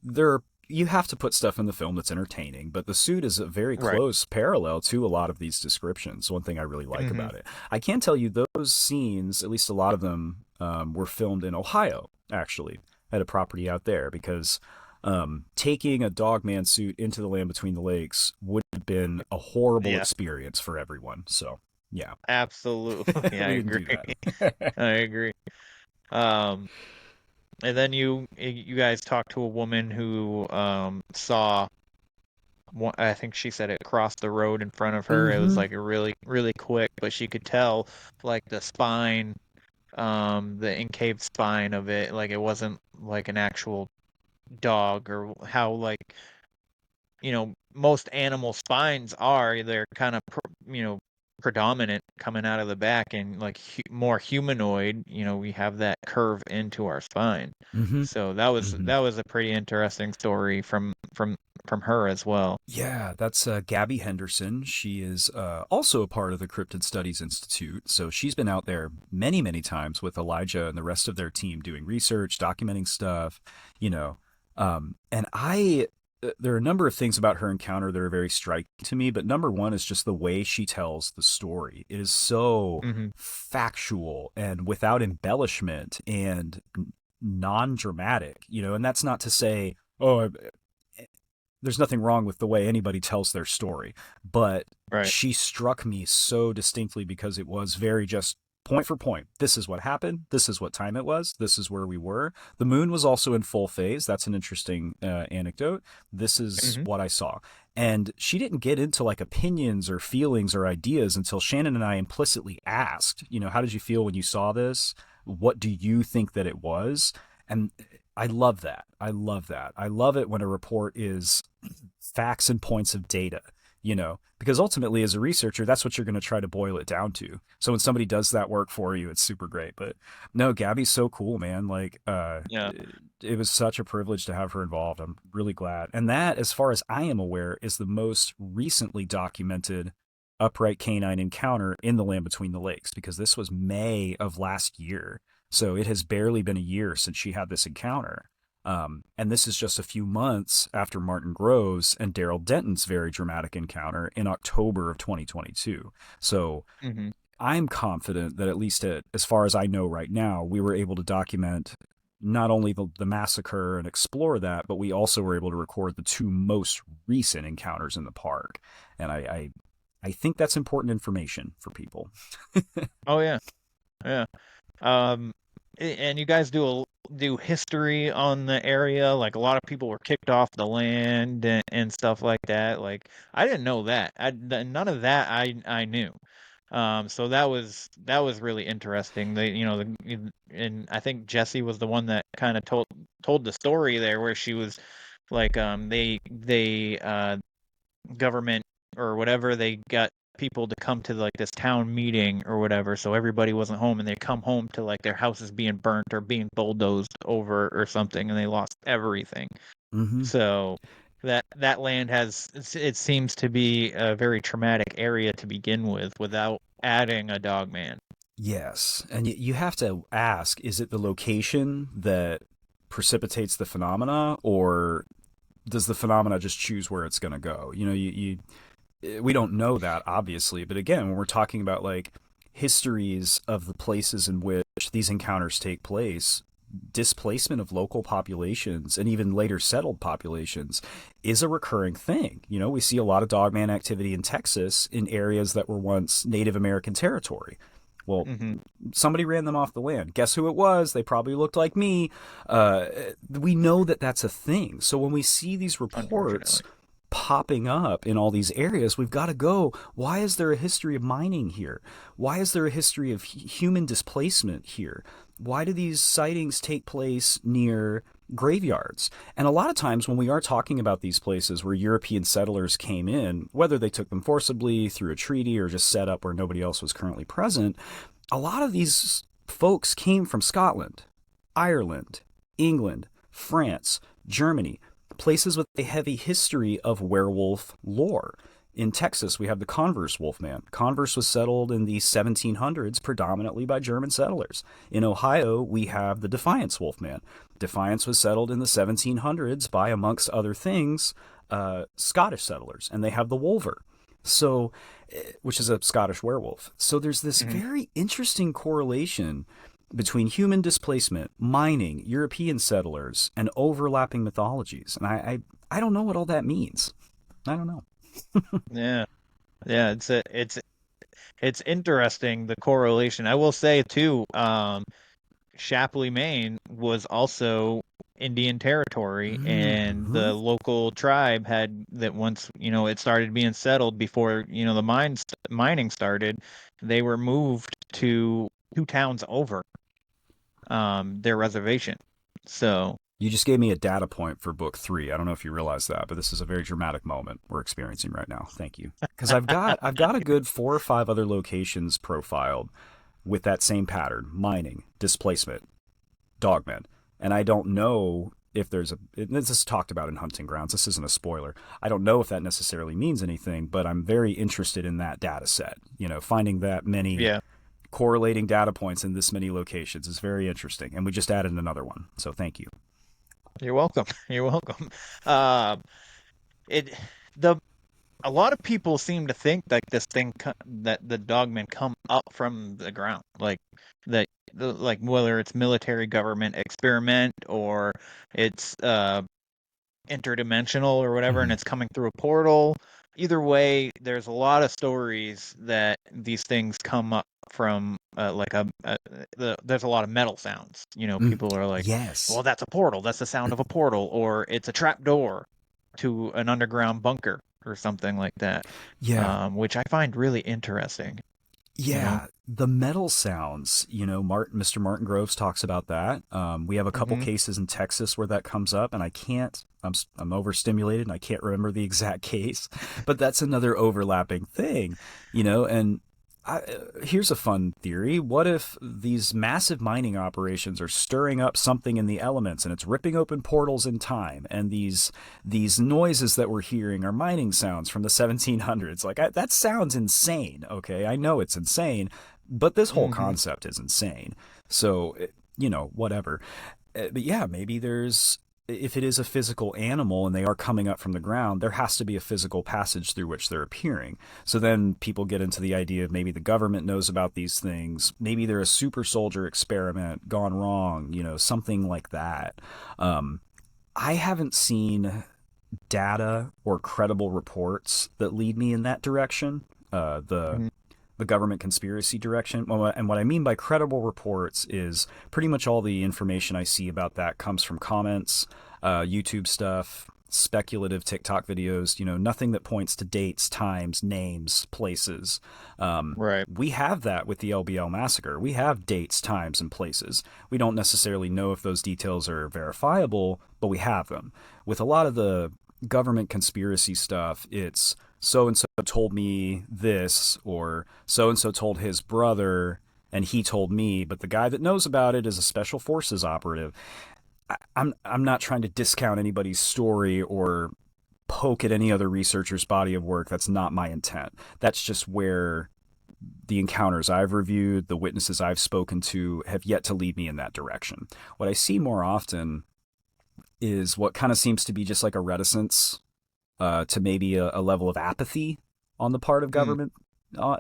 there you have to put stuff in the film that's entertaining, but the suit is a very Right. close parallel to a lot of these descriptions. One thing I really like Hmm. about it. I can tell you those scenes, at least a lot of them, were filmed in Ohio, actually, at a property out there, because taking a Dogman suit into the land between the lakes would have been a horrible Yeah, experience for everyone. So, yeah, absolutely. I we didn't agree. do that. I agree. Um, and then you guys talked to a woman who saw I think she said it crossed the road in front of her. It was Mm-hmm. like a really really quick, but she could tell like the spine, the incaved spine of it, like it wasn't like an actual dog, or how like most animal spines are. They're kind of predominant coming out of the back, and like more humanoid. We have that curve into our spine. Mm-hmm. So that was Mm-hmm. that was a pretty interesting story from her as well. Yeah, that's Gabby Henderson. She is also a part of the Cryptid Studies Institute. So she's been out there many, many times with Elijah and the rest of their team doing research, documenting stuff, you know. There are a number of things about her encounter that are very striking to me, but number one is just the way she tells the story. It is so Hmm. factual and without embellishment and non-dramatic, and that's not to say, oh, there's nothing wrong with the way anybody tells their story, but Right. she struck me so distinctly because it was very just point for point. This is what happened. This is what time it was. This is where we were. The moon was also in full phase. That's an interesting anecdote. This is Hmm. what I saw. And she didn't get into like opinions or feelings or ideas until Shannon and I implicitly asked, how did you feel when you saw this? What do you think that it was? And I love that. I love that. I love it when a report is facts and points of data, because ultimately as a researcher, that's what you're going to try to boil it down to. So when somebody does that work for you, it's super great. But no, Gabby's so cool, man. Like, Yeah. it was such a privilege to have her involved. I'm really glad. And that, as far as I am aware, is the most recently documented upright canine encounter in the land between the lakes, because this was May of last year. So it has barely been a year since she had this encounter. And this is just a few months after Martin Groves and Daryl Denton's very dramatic encounter in October of 2022. So Hmm. I'm confident that, at least as far as I know right now, we were able to document not only the massacre and explore that, but we also were able to record the two most recent encounters in the park. And I think that's important information for people. Oh yeah. Yeah. Um, and you guys do history on the area. Like a lot of people were kicked off the land and stuff like that. Like I didn't know that. None of that I knew. So that was really interesting. And I think Jesse was the one that kind of told the story there, where she was like, they government or whatever, they got people to come to like this town meeting or whatever, so everybody wasn't home, and they come home to like their houses being burnt or being bulldozed over or something, and they lost everything. Mm-hmm. So that land it seems to be a very traumatic area to begin with without adding a Dogman. Yes, and you have to ask: is it the location that precipitates the phenomena, or does the phenomena just choose where it's going to go? You know, we don't know that, obviously, but again, when we're talking about like histories of the places in which these encounters take place, displacement of local populations and even later settled populations is a recurring thing. You know, we see a lot of Dogman activity in Texas in areas that were once Native American territory. Well, somebody ran them off the land. Guess who it was? They probably looked like me. We know that that's a thing. So when we see these reports popping up in all these areas, we've got to go, why is there a history of mining here? Why is there a history of human displacement here? Why do these sightings take place near graveyards? And a lot of times when we are talking about these places where European settlers came in, whether they took them forcibly through a treaty or just set up where nobody else was currently present, a lot of these folks came from Scotland, Ireland, England, France, Germany, places with a heavy history of werewolf lore. In Texas, we have the Converse Wolfman. Converse was settled in the 1700s predominantly by German settlers. In Ohio, we have the Defiance Wolfman. Defiance was settled in the 1700s by, amongst other things, Scottish settlers, and they have the Wolver, so, which is a Scottish werewolf. So there's this very interesting correlation between human displacement, mining, European settlers, and overlapping mythologies. And I don't know what all that means. I don't know. Yeah, it's interesting, the correlation. I will say too, Shapley, Maine was also Indian territory, and the local tribe had that once, it started being settled before, the mining started, they were moved to 2 towns over their reservation. So you just gave me a data point for book 3. I don't know if you realize that, but this is a very dramatic moment we're experiencing right now. Thank you. Because I've got a good 4 or 5 other locations profiled with that same pattern: mining, displacement, Dogman. And I don't know if this is talked about in Hunting Grounds. This isn't a spoiler. I don't know if that necessarily means anything, but I'm very interested in that data set. You know, finding that many correlating data points in this many locations is very interesting. And we just added another one. So thank you. You're welcome. You're welcome. A lot of people seem to think like this thing that the Dogmen come up from the ground, like whether it's military government experiment or it's interdimensional or whatever, and it's coming through a portal. Either way, there's a lot of stories that these things come up from there's a lot of metal sounds. People are like, well, that's a portal. That's the sound of a portal, or it's a trap door to an underground bunker or something like that. Yeah. Which I find really interesting. Yeah, the metal sounds, Mr. Martin Groves talks about that. We have a couple cases in Texas where that comes up, and I'm overstimulated and I can't remember the exact case, but that's another overlapping thing, and here's a fun theory. What if these massive mining operations are stirring up something in the elements and it's ripping open portals in time, and these noises that we're hearing are mining sounds from the 1700s? Like, that sounds insane. Okay, I know it's insane, but this whole concept is insane. So, whatever. But yeah, maybe if it is a physical animal and they are coming up from the ground, there has to be a physical passage through which they're appearing. So then people get into the idea of maybe the government knows about these things. Maybe they're a super soldier experiment gone wrong, something like that. I haven't seen data or credible reports that lead me in that direction. The government conspiracy direction. And what I mean by credible reports is pretty much all the information I see about that comes from comments, YouTube stuff, speculative TikTok videos, nothing that points to dates, times, names, places. Right. We have that with the LBL massacre. We have dates, times, and places. We don't necessarily know if those details are verifiable, but we have them. With a lot of the government conspiracy stuff, it's so and so told me this, or so and so told his brother and he told me, but the guy that knows about it is a special forces operative. I'm not trying to discount anybody's story or poke at any other researcher's body of work. That's not my intent. That's just where the encounters I've reviewed, the witnesses I've spoken to have yet to lead me in that direction. What I see more often is what kind of seems to be just like a reticence to maybe a level of apathy on the part of government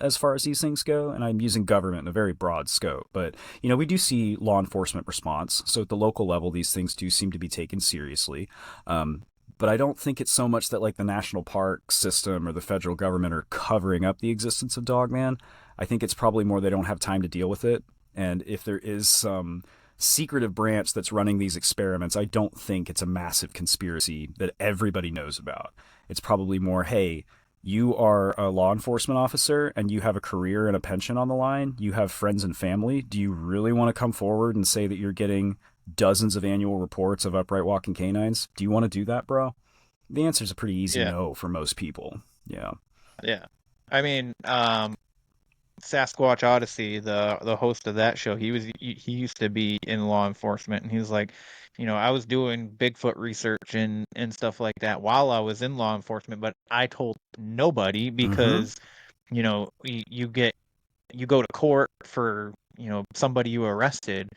as far as these things go. And I'm using government in a very broad scope. But, we do see law enforcement response. So at the local level, these things do seem to be taken seriously. But I don't think it's so much that like the national park system or the federal government are covering up the existence of Dogman. I think it's probably more they don't have time to deal with it. And if there is some secretive branch that's running these experiments, I don't think it's a massive conspiracy that everybody knows about. It's probably more, hey, you are a law enforcement officer and you have a career and a pension on the line. You have friends and family. Do you really want to come forward and say that you're getting dozens of annual reports of upright walking canines? Do you want to do that, bro? The answer is a pretty easy no for most people. Yeah. Yeah. I mean, Sasquatch Odyssey, the host of that show, he used to be in law enforcement, and he was like, I was doing Bigfoot research and stuff like that while I was in law enforcement, but I told nobody because, you go to court for, somebody you arrested.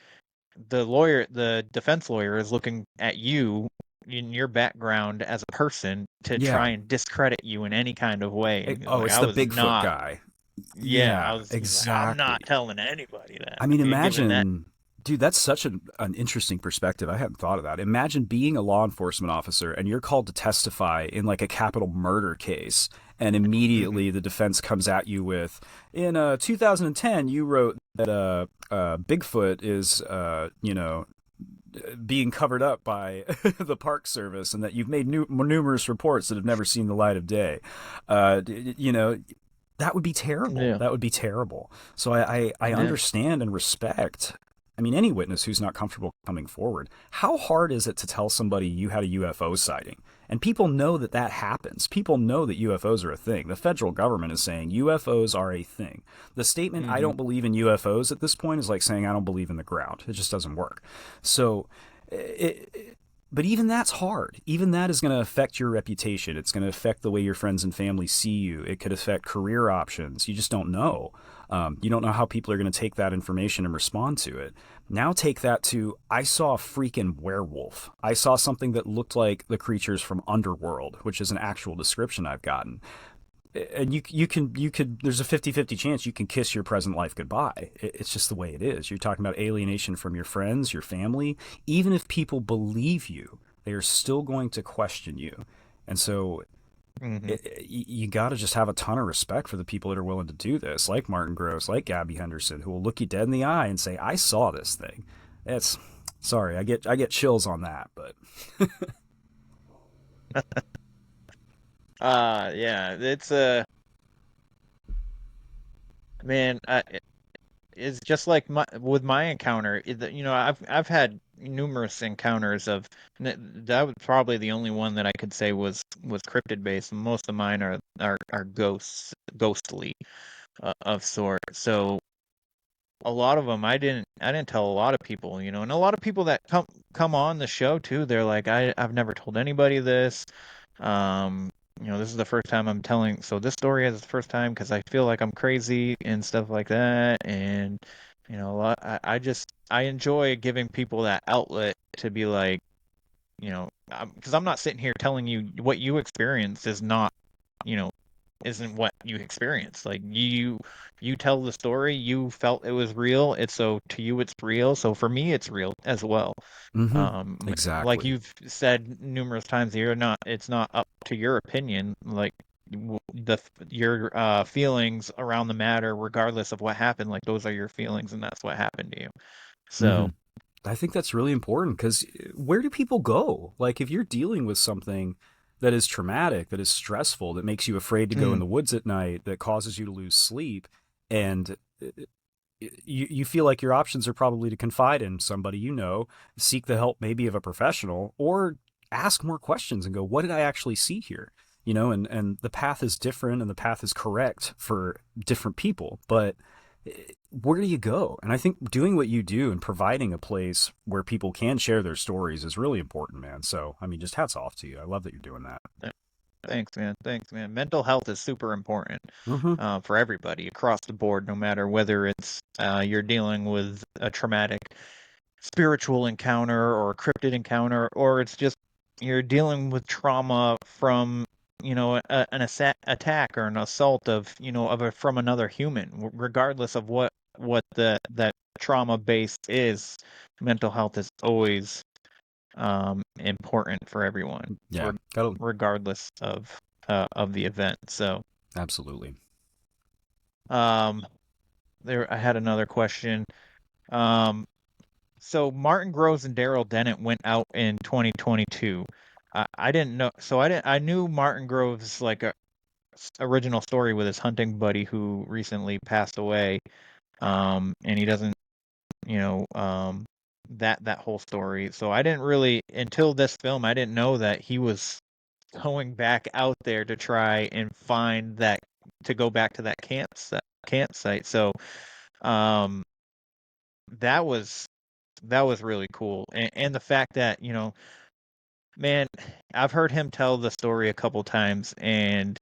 The defense lawyer is looking at you in your background as a person to try and discredit you in any kind of way. It's the Bigfoot guy. Yeah, exactly. I'm not telling anybody that. I mean, imagine, dude, that's such an interesting perspective. I hadn't thought of that. Imagine being a law enforcement officer and you're called to testify in like a capital murder case, and immediately the defense comes at you with, in 2010, you wrote that Bigfoot is, being covered up by the Park Service, and that you've made numerous reports that have never seen the light of day. That would be terrible. Yeah. That would be terrible. So I understand and respect, any witness who's not comfortable coming forward. How hard is it to tell somebody you had a UFO sighting? And people know that happens. People know that UFOs are a thing. The federal government is saying UFOs are a thing. The statement, I don't believe in UFOs at this point, is like saying I don't believe in the ground. It just doesn't work. So but even that's hard. Even that is going to affect your reputation. It's going to affect the way your friends and family see you. It could affect career options. You just don't know. You don't know how people are going to take that information and respond to it. Now take that to, I saw a freaking werewolf. I saw something that looked like the creatures from Underworld, which is an actual description I've gotten. And you could, there's a 50-50 chance you can kiss your present life goodbye. It's just the way it is. You're talking about alienation from your friends, your family. Even if people believe you, they are still going to question you. And so you got to just have a ton of respect for the people that are willing to do this, like Martin Gross, like Gabby Henderson, who will look you dead in the eye and say, I saw this thing. Sorry, I get chills on that, but yeah, it's man, it's just like with my encounter. I've had numerous encounters of that was probably the only one that I could say was cryptid based. Most of mine are ghostly of sort. So a lot of them I didn't tell a lot of people, and a lot of people that come on the show too, they're like, I've never told anybody this. This is the first time I'm telling, so this story is the first time because I feel like I'm crazy and stuff like that. And, I enjoy giving people that outlet to be like, because I'm not sitting here telling you what you experienced is not, isn't what you experienced. Like you tell the story, you felt it was real. To you, it's real. So for me, it's real as well. Exactly. Like you've said numerous times here, it's not up to your opinion. Like your feelings around the matter, regardless of what happened, like those are your feelings and that's what happened to you. So I think that's really important, because where do people go? Like if you're dealing with something that is traumatic, that is stressful, that makes you afraid to go in the woods at night, that causes you to lose sleep, and you feel like your options are probably to confide in somebody seek the help maybe of a professional, or ask more questions and go, what did I actually see here? and the path is different and the path is correct for different people. But where do you go? And I think doing what you do and providing a place where people can share their stories is really important, man. So, I mean, just hats off to you. I love that you're doing that. Thanks, man. Thanks, man. Mental health is super important Mm-hmm. for everybody across the board, no matter whether it's you're dealing with a traumatic spiritual encounter or a cryptid encounter, or it's just you're dealing with trauma from an attack or an assault of from another human. Regardless of what that trauma base is, mental health is always important for everyone, Yeah, regardless of the event. So absolutely. There I had another question. Um, so Martin Groves and Daryl Dennett went out in 2022. I didn't know. So I knew Martin Groves like a original story with his hunting buddy who recently passed away. And he doesn't, you know, that whole story. So I didn't really until this film. I didn't know that he was going back out there to try and find that to go back to that campsite. So um, that was really cool, and the fact that man, I've heard him tell the story a couple times, and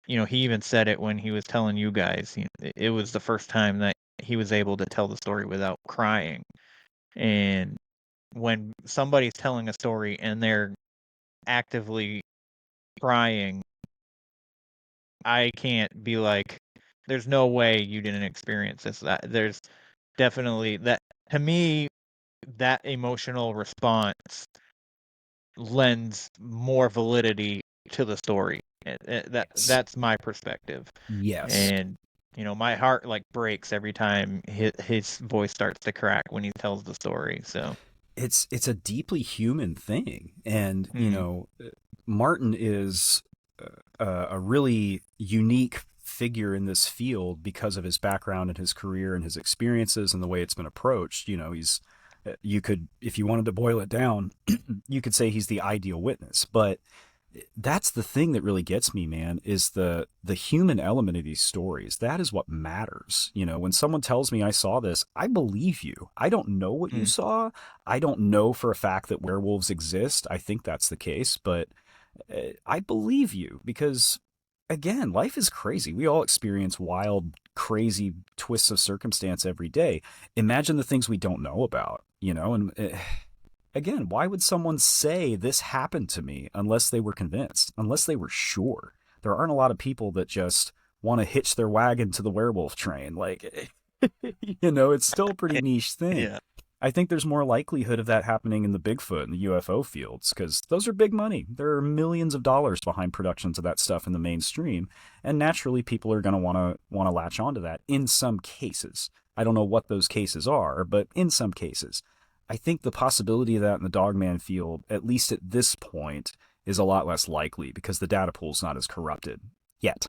he even said it when he was telling you guys. It was the first time that he was able to tell the story without crying. And when somebody's telling a story and they're actively crying, I can't be like, there's no way you didn't experience this. There's definitely that to me, that emotional response lends more validity to the story. That's my perspective. Yes. And my heart like breaks every time his voice starts to crack when he tells the story. So it's a deeply human thing, and Martin is a really unique figure in this field because of his background and his career and his experiences and the way it's been approached. He's you could, if you wanted to boil it down, you could say he's the ideal witness. But that's the thing that really gets me, man, is the human element of these stories. That is what matters. When someone tells me I saw this, I believe you. I don't know what you saw. I don't know for a fact that werewolves exist. I think that's the case, but I believe you because, again, life is crazy. We all experience wild, crazy twists of circumstance every day. Imagine the things we don't know about, and again, why would someone say this happened to me unless they were convinced, unless they were sure? There aren't a lot of people that just want to hitch their wagon to the werewolf train. Like, it's still a pretty niche thing. Yeah. I think there's more likelihood of that happening in the Bigfoot and the UFO fields because those are big money. There are millions of dollars behind productions of that stuff in the mainstream, and naturally, people are going to want to latch onto that in some cases. I don't know what those cases are, but in some cases, I think the possibility of that in the Dogman field, at least at this point, is a lot less likely because the data pool's not as corrupted yet.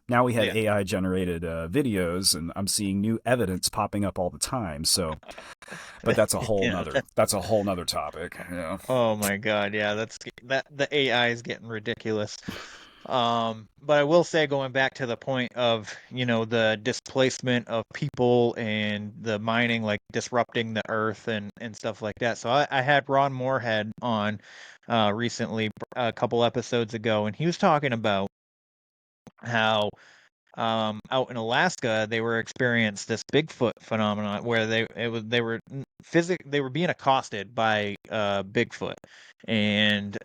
Now we have AI generated videos, and I'm seeing new evidence popping up all the time. So, but that's a whole nother topic. Oh my God, yeah, the AI is getting ridiculous. But I will say, going back to the point of the displacement of people and the mining, like disrupting the earth and stuff like that. So I had Ron Moorhead on recently, a couple episodes ago, and he was talking about how out in Alaska they were experiencing this Bigfoot phenomenon where they were being accosted by Bigfoot, and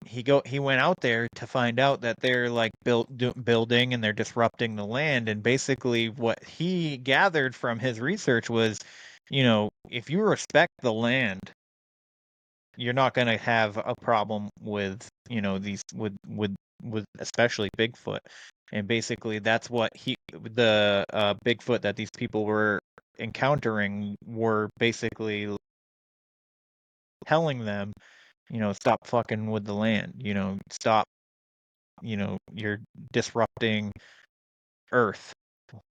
he went out there to find out that they're like building and they're disrupting the land, and basically what he gathered from his research was, if you respect the land, you're not going to have a problem with these with especially Bigfoot. And basically that's what the Bigfoot that these people were encountering were basically telling them, stop fucking with the land, stop, you're disrupting earth.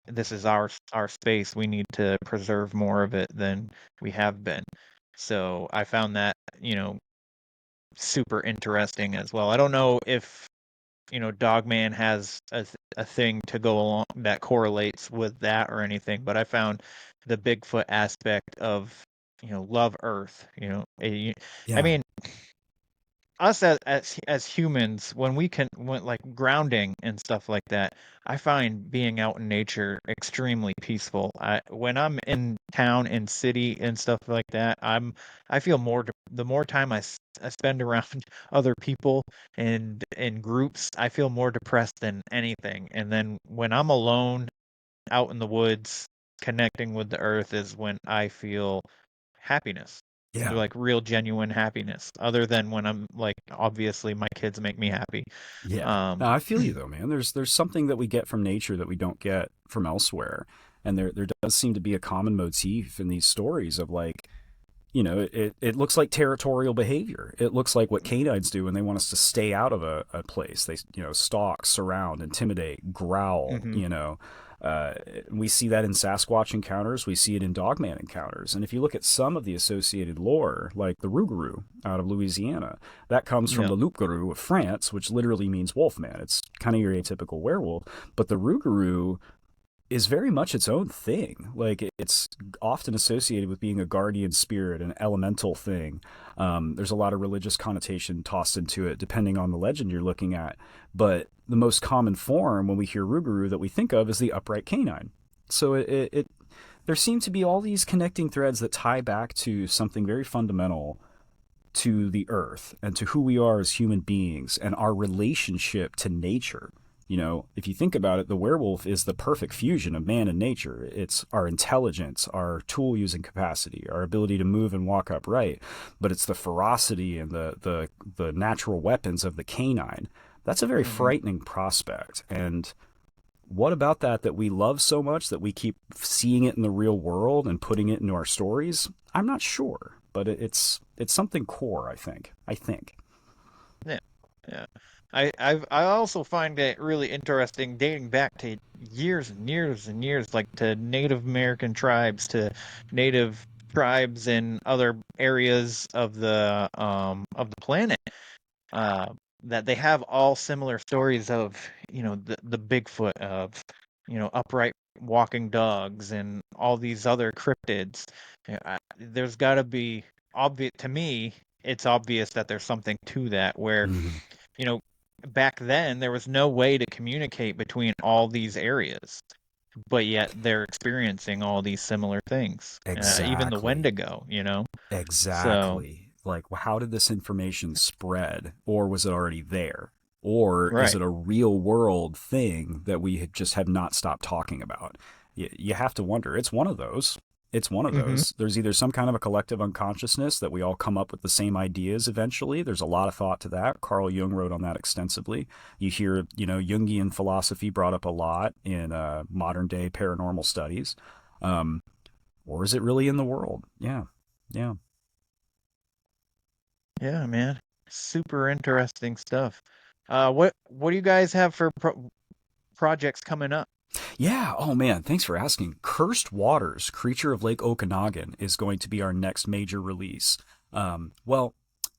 This is our space. We need to preserve more of it than we have been. So I found that super interesting as well. I don't know if Dogman has a thing to go along that correlates with that or anything, but I found the Bigfoot aspect of love Earth. I Yeah. mean, us as humans, when we can when like grounding and stuff like that, I find being out in nature extremely peaceful. When I'm in town and city and stuff like that, I feel the more time I spend around other people and in groups, I feel more depressed than anything. And then when I'm alone out in the woods connecting with the earth is when I feel happiness. Yeah. Like real genuine happiness, other than when I'm like, obviously my kids make me happy. Yeah. Um, No, I feel you though, man. There's something that we get from nature that we don't get from elsewhere. And there does seem to be a common motif in these stories of like, it looks like territorial behavior. It looks like what canines do when they want us to stay out of a place. They, stalk, surround, intimidate, growl, mhm. We see that in Sasquatch encounters. We see it in Dogman encounters. And if you look at some of the associated lore, like the Rougarou out of Louisiana, that comes from Yeah. the Loup-garou of France, which literally means wolfman. It's kind of your atypical werewolf. But the Rougarou is very much its own thing. Like it's often associated with being a guardian spirit, an elemental thing. There's a lot of religious connotation tossed into it, depending on the legend you're looking at. But the most common form when we hear Rougarou that we think of is the upright canine. So there seem to be all these connecting threads that tie back to something very fundamental to the earth and to who we are as human beings and our relationship to nature. If you think about it, the werewolf is the perfect fusion of man and nature. It's our intelligence, our tool using capacity, our ability to move and walk upright, but it's the ferocity and the natural weapons of the canine. That's a very frightening prospect. And what about that we love so much that we keep seeing it in the real world and putting it into our stories? I'm not sure, but it's something core, I think. Yeah, yeah. I also find it really interesting dating back to years and years and years, like to Native American tribes, to Native tribes in other areas of the planet, uh, that they have all similar stories of, the Bigfoot, of, upright walking dogs and all these other cryptids. There's got to be obvious to me. It's obvious that there's something to that where, Mm-hmm. you know, back then there was no way to communicate between all these areas, but yet they're experiencing all these similar things. Even the Exactly. Wendigo. So, Exactly. Like, how did this information spread? Or was it already there? Or is right. it a real world thing that we just have not stopped talking about? You have to wonder. It's one of those. It's one of Hmm. those. There's either some kind of a collective unconsciousness that we all come up with the same ideas eventually. There's a lot of thought to that. Carl Jung wrote on that extensively. You hear, Jungian philosophy brought up a lot in modern day paranormal studies. Um, or is it really in the world? Yeah. Yeah. Yeah, man. Super interesting stuff. What do you guys have for projects coming up? Yeah. Oh, man. Thanks for asking. Cursed Waters, Creature of Lake Okanagan, is going to be our next major release. Well,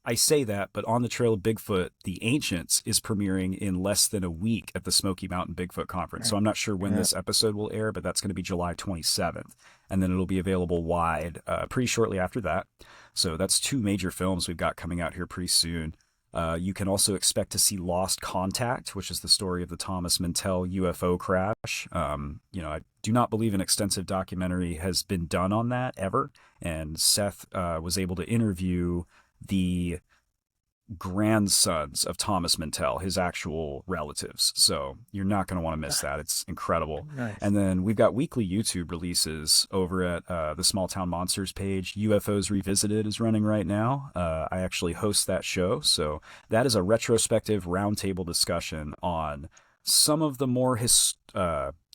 I say that, but On the Trail of Bigfoot, The Ancients, is premiering in less than a week at the Smoky Mountain Bigfoot Conference. So I'm not sure when Yeah. this episode will air, but that's going to be July 27th. And then it'll be available wide pretty shortly after that. So that's two major films we've got coming out here pretty soon. You can also expect to see Lost Contact, which is the story of the Thomas Mantell UFO crash. I do not believe an extensive documentary has been done on that ever. And Seth was able to interview the grandsons of Thomas Mantell, his actual relatives. So you're not going to want to miss that. It's incredible. Nice. And then we've got weekly YouTube releases over at the Small Town Monsters page. UFOs Revisited is running right now. I actually host that show. So that is a retrospective roundtable discussion on some of the more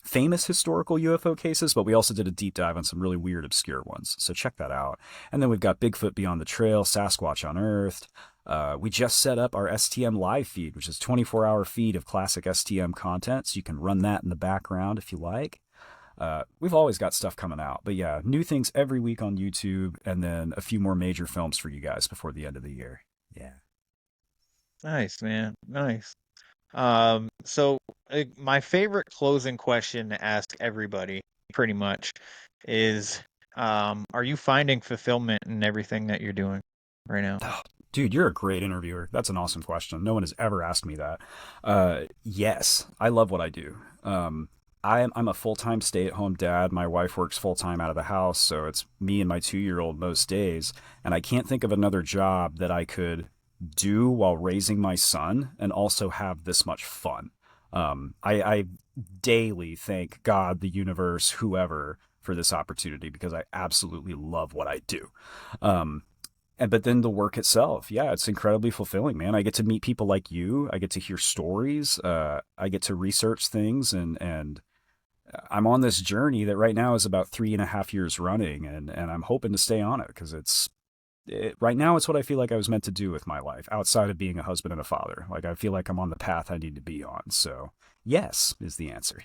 famous historical UFO cases, but we also did a deep dive on some really weird, obscure ones. So check that out. And then we've got Bigfoot Beyond the Trail, Sasquatch Unearthed. We just set up our STM live feed, which is a 24-hour feed of classic STM content, so you can run that in the background if you like. We've always got stuff coming out, but yeah, new things every week on YouTube, and then a few more major films for you guys before the end of the year. Yeah. Nice, man. Nice. So my favorite closing question to ask everybody, pretty much, is, are you finding fulfillment in everything that you're doing right now? Dude, you're a great interviewer. That's an awesome question. No one has ever asked me that. Yes, I love what I do. I'm a full-time stay-at-home dad. My wife works full-time out of the house, so it's me and my 2-year-old most days. And I can't think of another job that I could do while raising my son and also have this much fun. I daily thank God, the universe, whoever, for this opportunity because I absolutely love what I do. But then the work itself, yeah, it's incredibly fulfilling, man. I get to meet people like you. I get to hear stories. I get to research things, and I'm on this journey that right now is about 3.5 years running, and I'm hoping to stay on it because right now it's what I feel like I was meant to do with my life outside of being a husband and a father. Like I feel like I'm on the path I need to be on. So yes is the answer.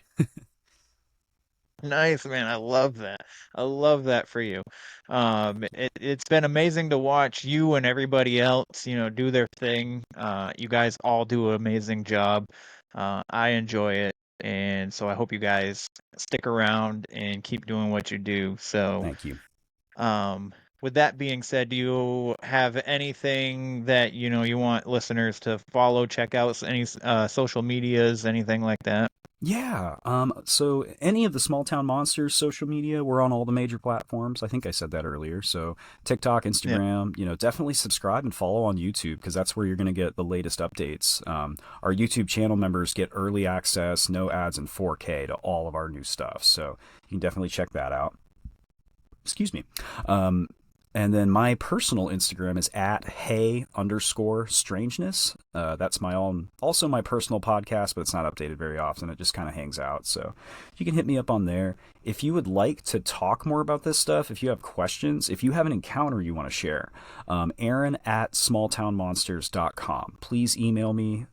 Nice, man. I love that. I love that for you. It's been amazing to watch you and everybody else, do their thing. You guys all do an amazing job. I enjoy it, and so I hope you guys stick around and keep doing what you do. So, Thank you. with that being said, do you have anything that you want listeners to follow, check out, any social medias, anything like that? Yeah. So any of the Small Town Monsters social media, we're on all the major platforms. I think I said that earlier. So TikTok, Yeah. Instagram, definitely subscribe and follow on YouTube because that's where you're going to get the latest updates. Our YouTube channel members get early access, no ads, and 4K to all of our new stuff. So you can definitely check that out. Excuse me. And then my personal Instagram is at hey_strangeness. That's my own, also my personal podcast, but it's not updated very often. It just kind of hangs out. So you can hit me up on there. If you would like to talk more about this stuff, if you have questions, if you have an encounter you want to share, Aaron at smalltownmonsters.com. Please email me.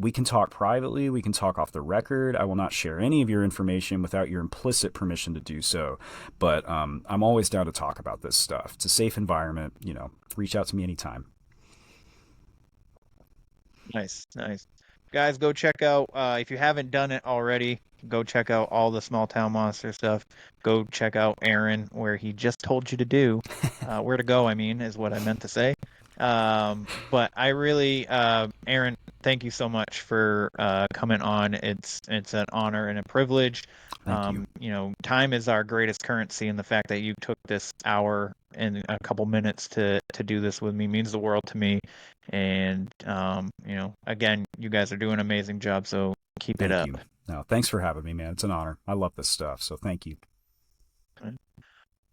We can talk privately. We can talk off the record. I will not share any of your information without your implicit permission to do so. But I'm always down to talk about this stuff. It's a safe environment. Reach out to me anytime. Nice, nice. Guys, go check out, if you haven't done it already, go check out all the Small Town Monster stuff. Go check out Aaron, where he just told you to do. Where to go, I mean, is what I meant to say. But I really, Aaron, thank you so much for coming on. It's an honor and a privilege. Thank you. Time is our greatest currency, and the fact that you took this hour and a couple minutes to do this with me means the world to me. And again, you guys are doing an amazing job, so keep it up. Thank you. No, thanks for having me, man. It's an honor. I love this stuff, so thank you.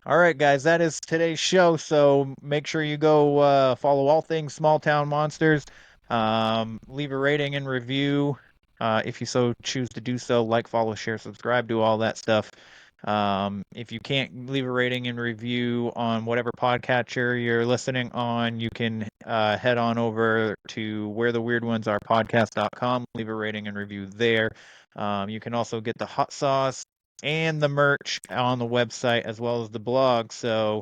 All right, guys, that is today's show. So make sure you go follow all things Small Town Monsters. Leave a rating and review if you so choose to do so. Like, follow, share, subscribe, do all that stuff. If you can't leave a rating and review on whatever podcatcher you're listening on, you can head on over to where the weird ones are podcast.com. Leave a rating and review there. You can also get the hot sauce and the merch on the website as well as the blog. So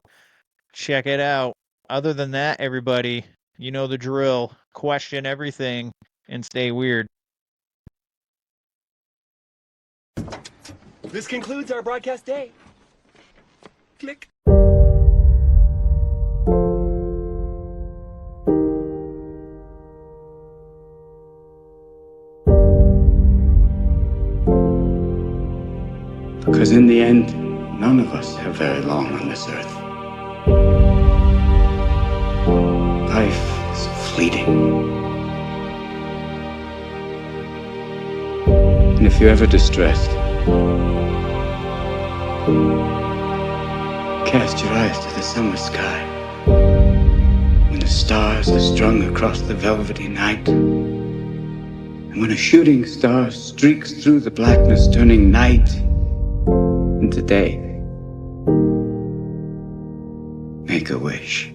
check it out. Other than that, everybody, you know the drill. Question everything and stay weird. This concludes our broadcast day. Click. Because in the end, none of us have very long on this earth. Life is fleeting. And if you're ever distressed, cast your eyes to the summer sky, when the stars are strung across the velvety night, and when a shooting star streaks through the blackness, turning night into day. Make a wish.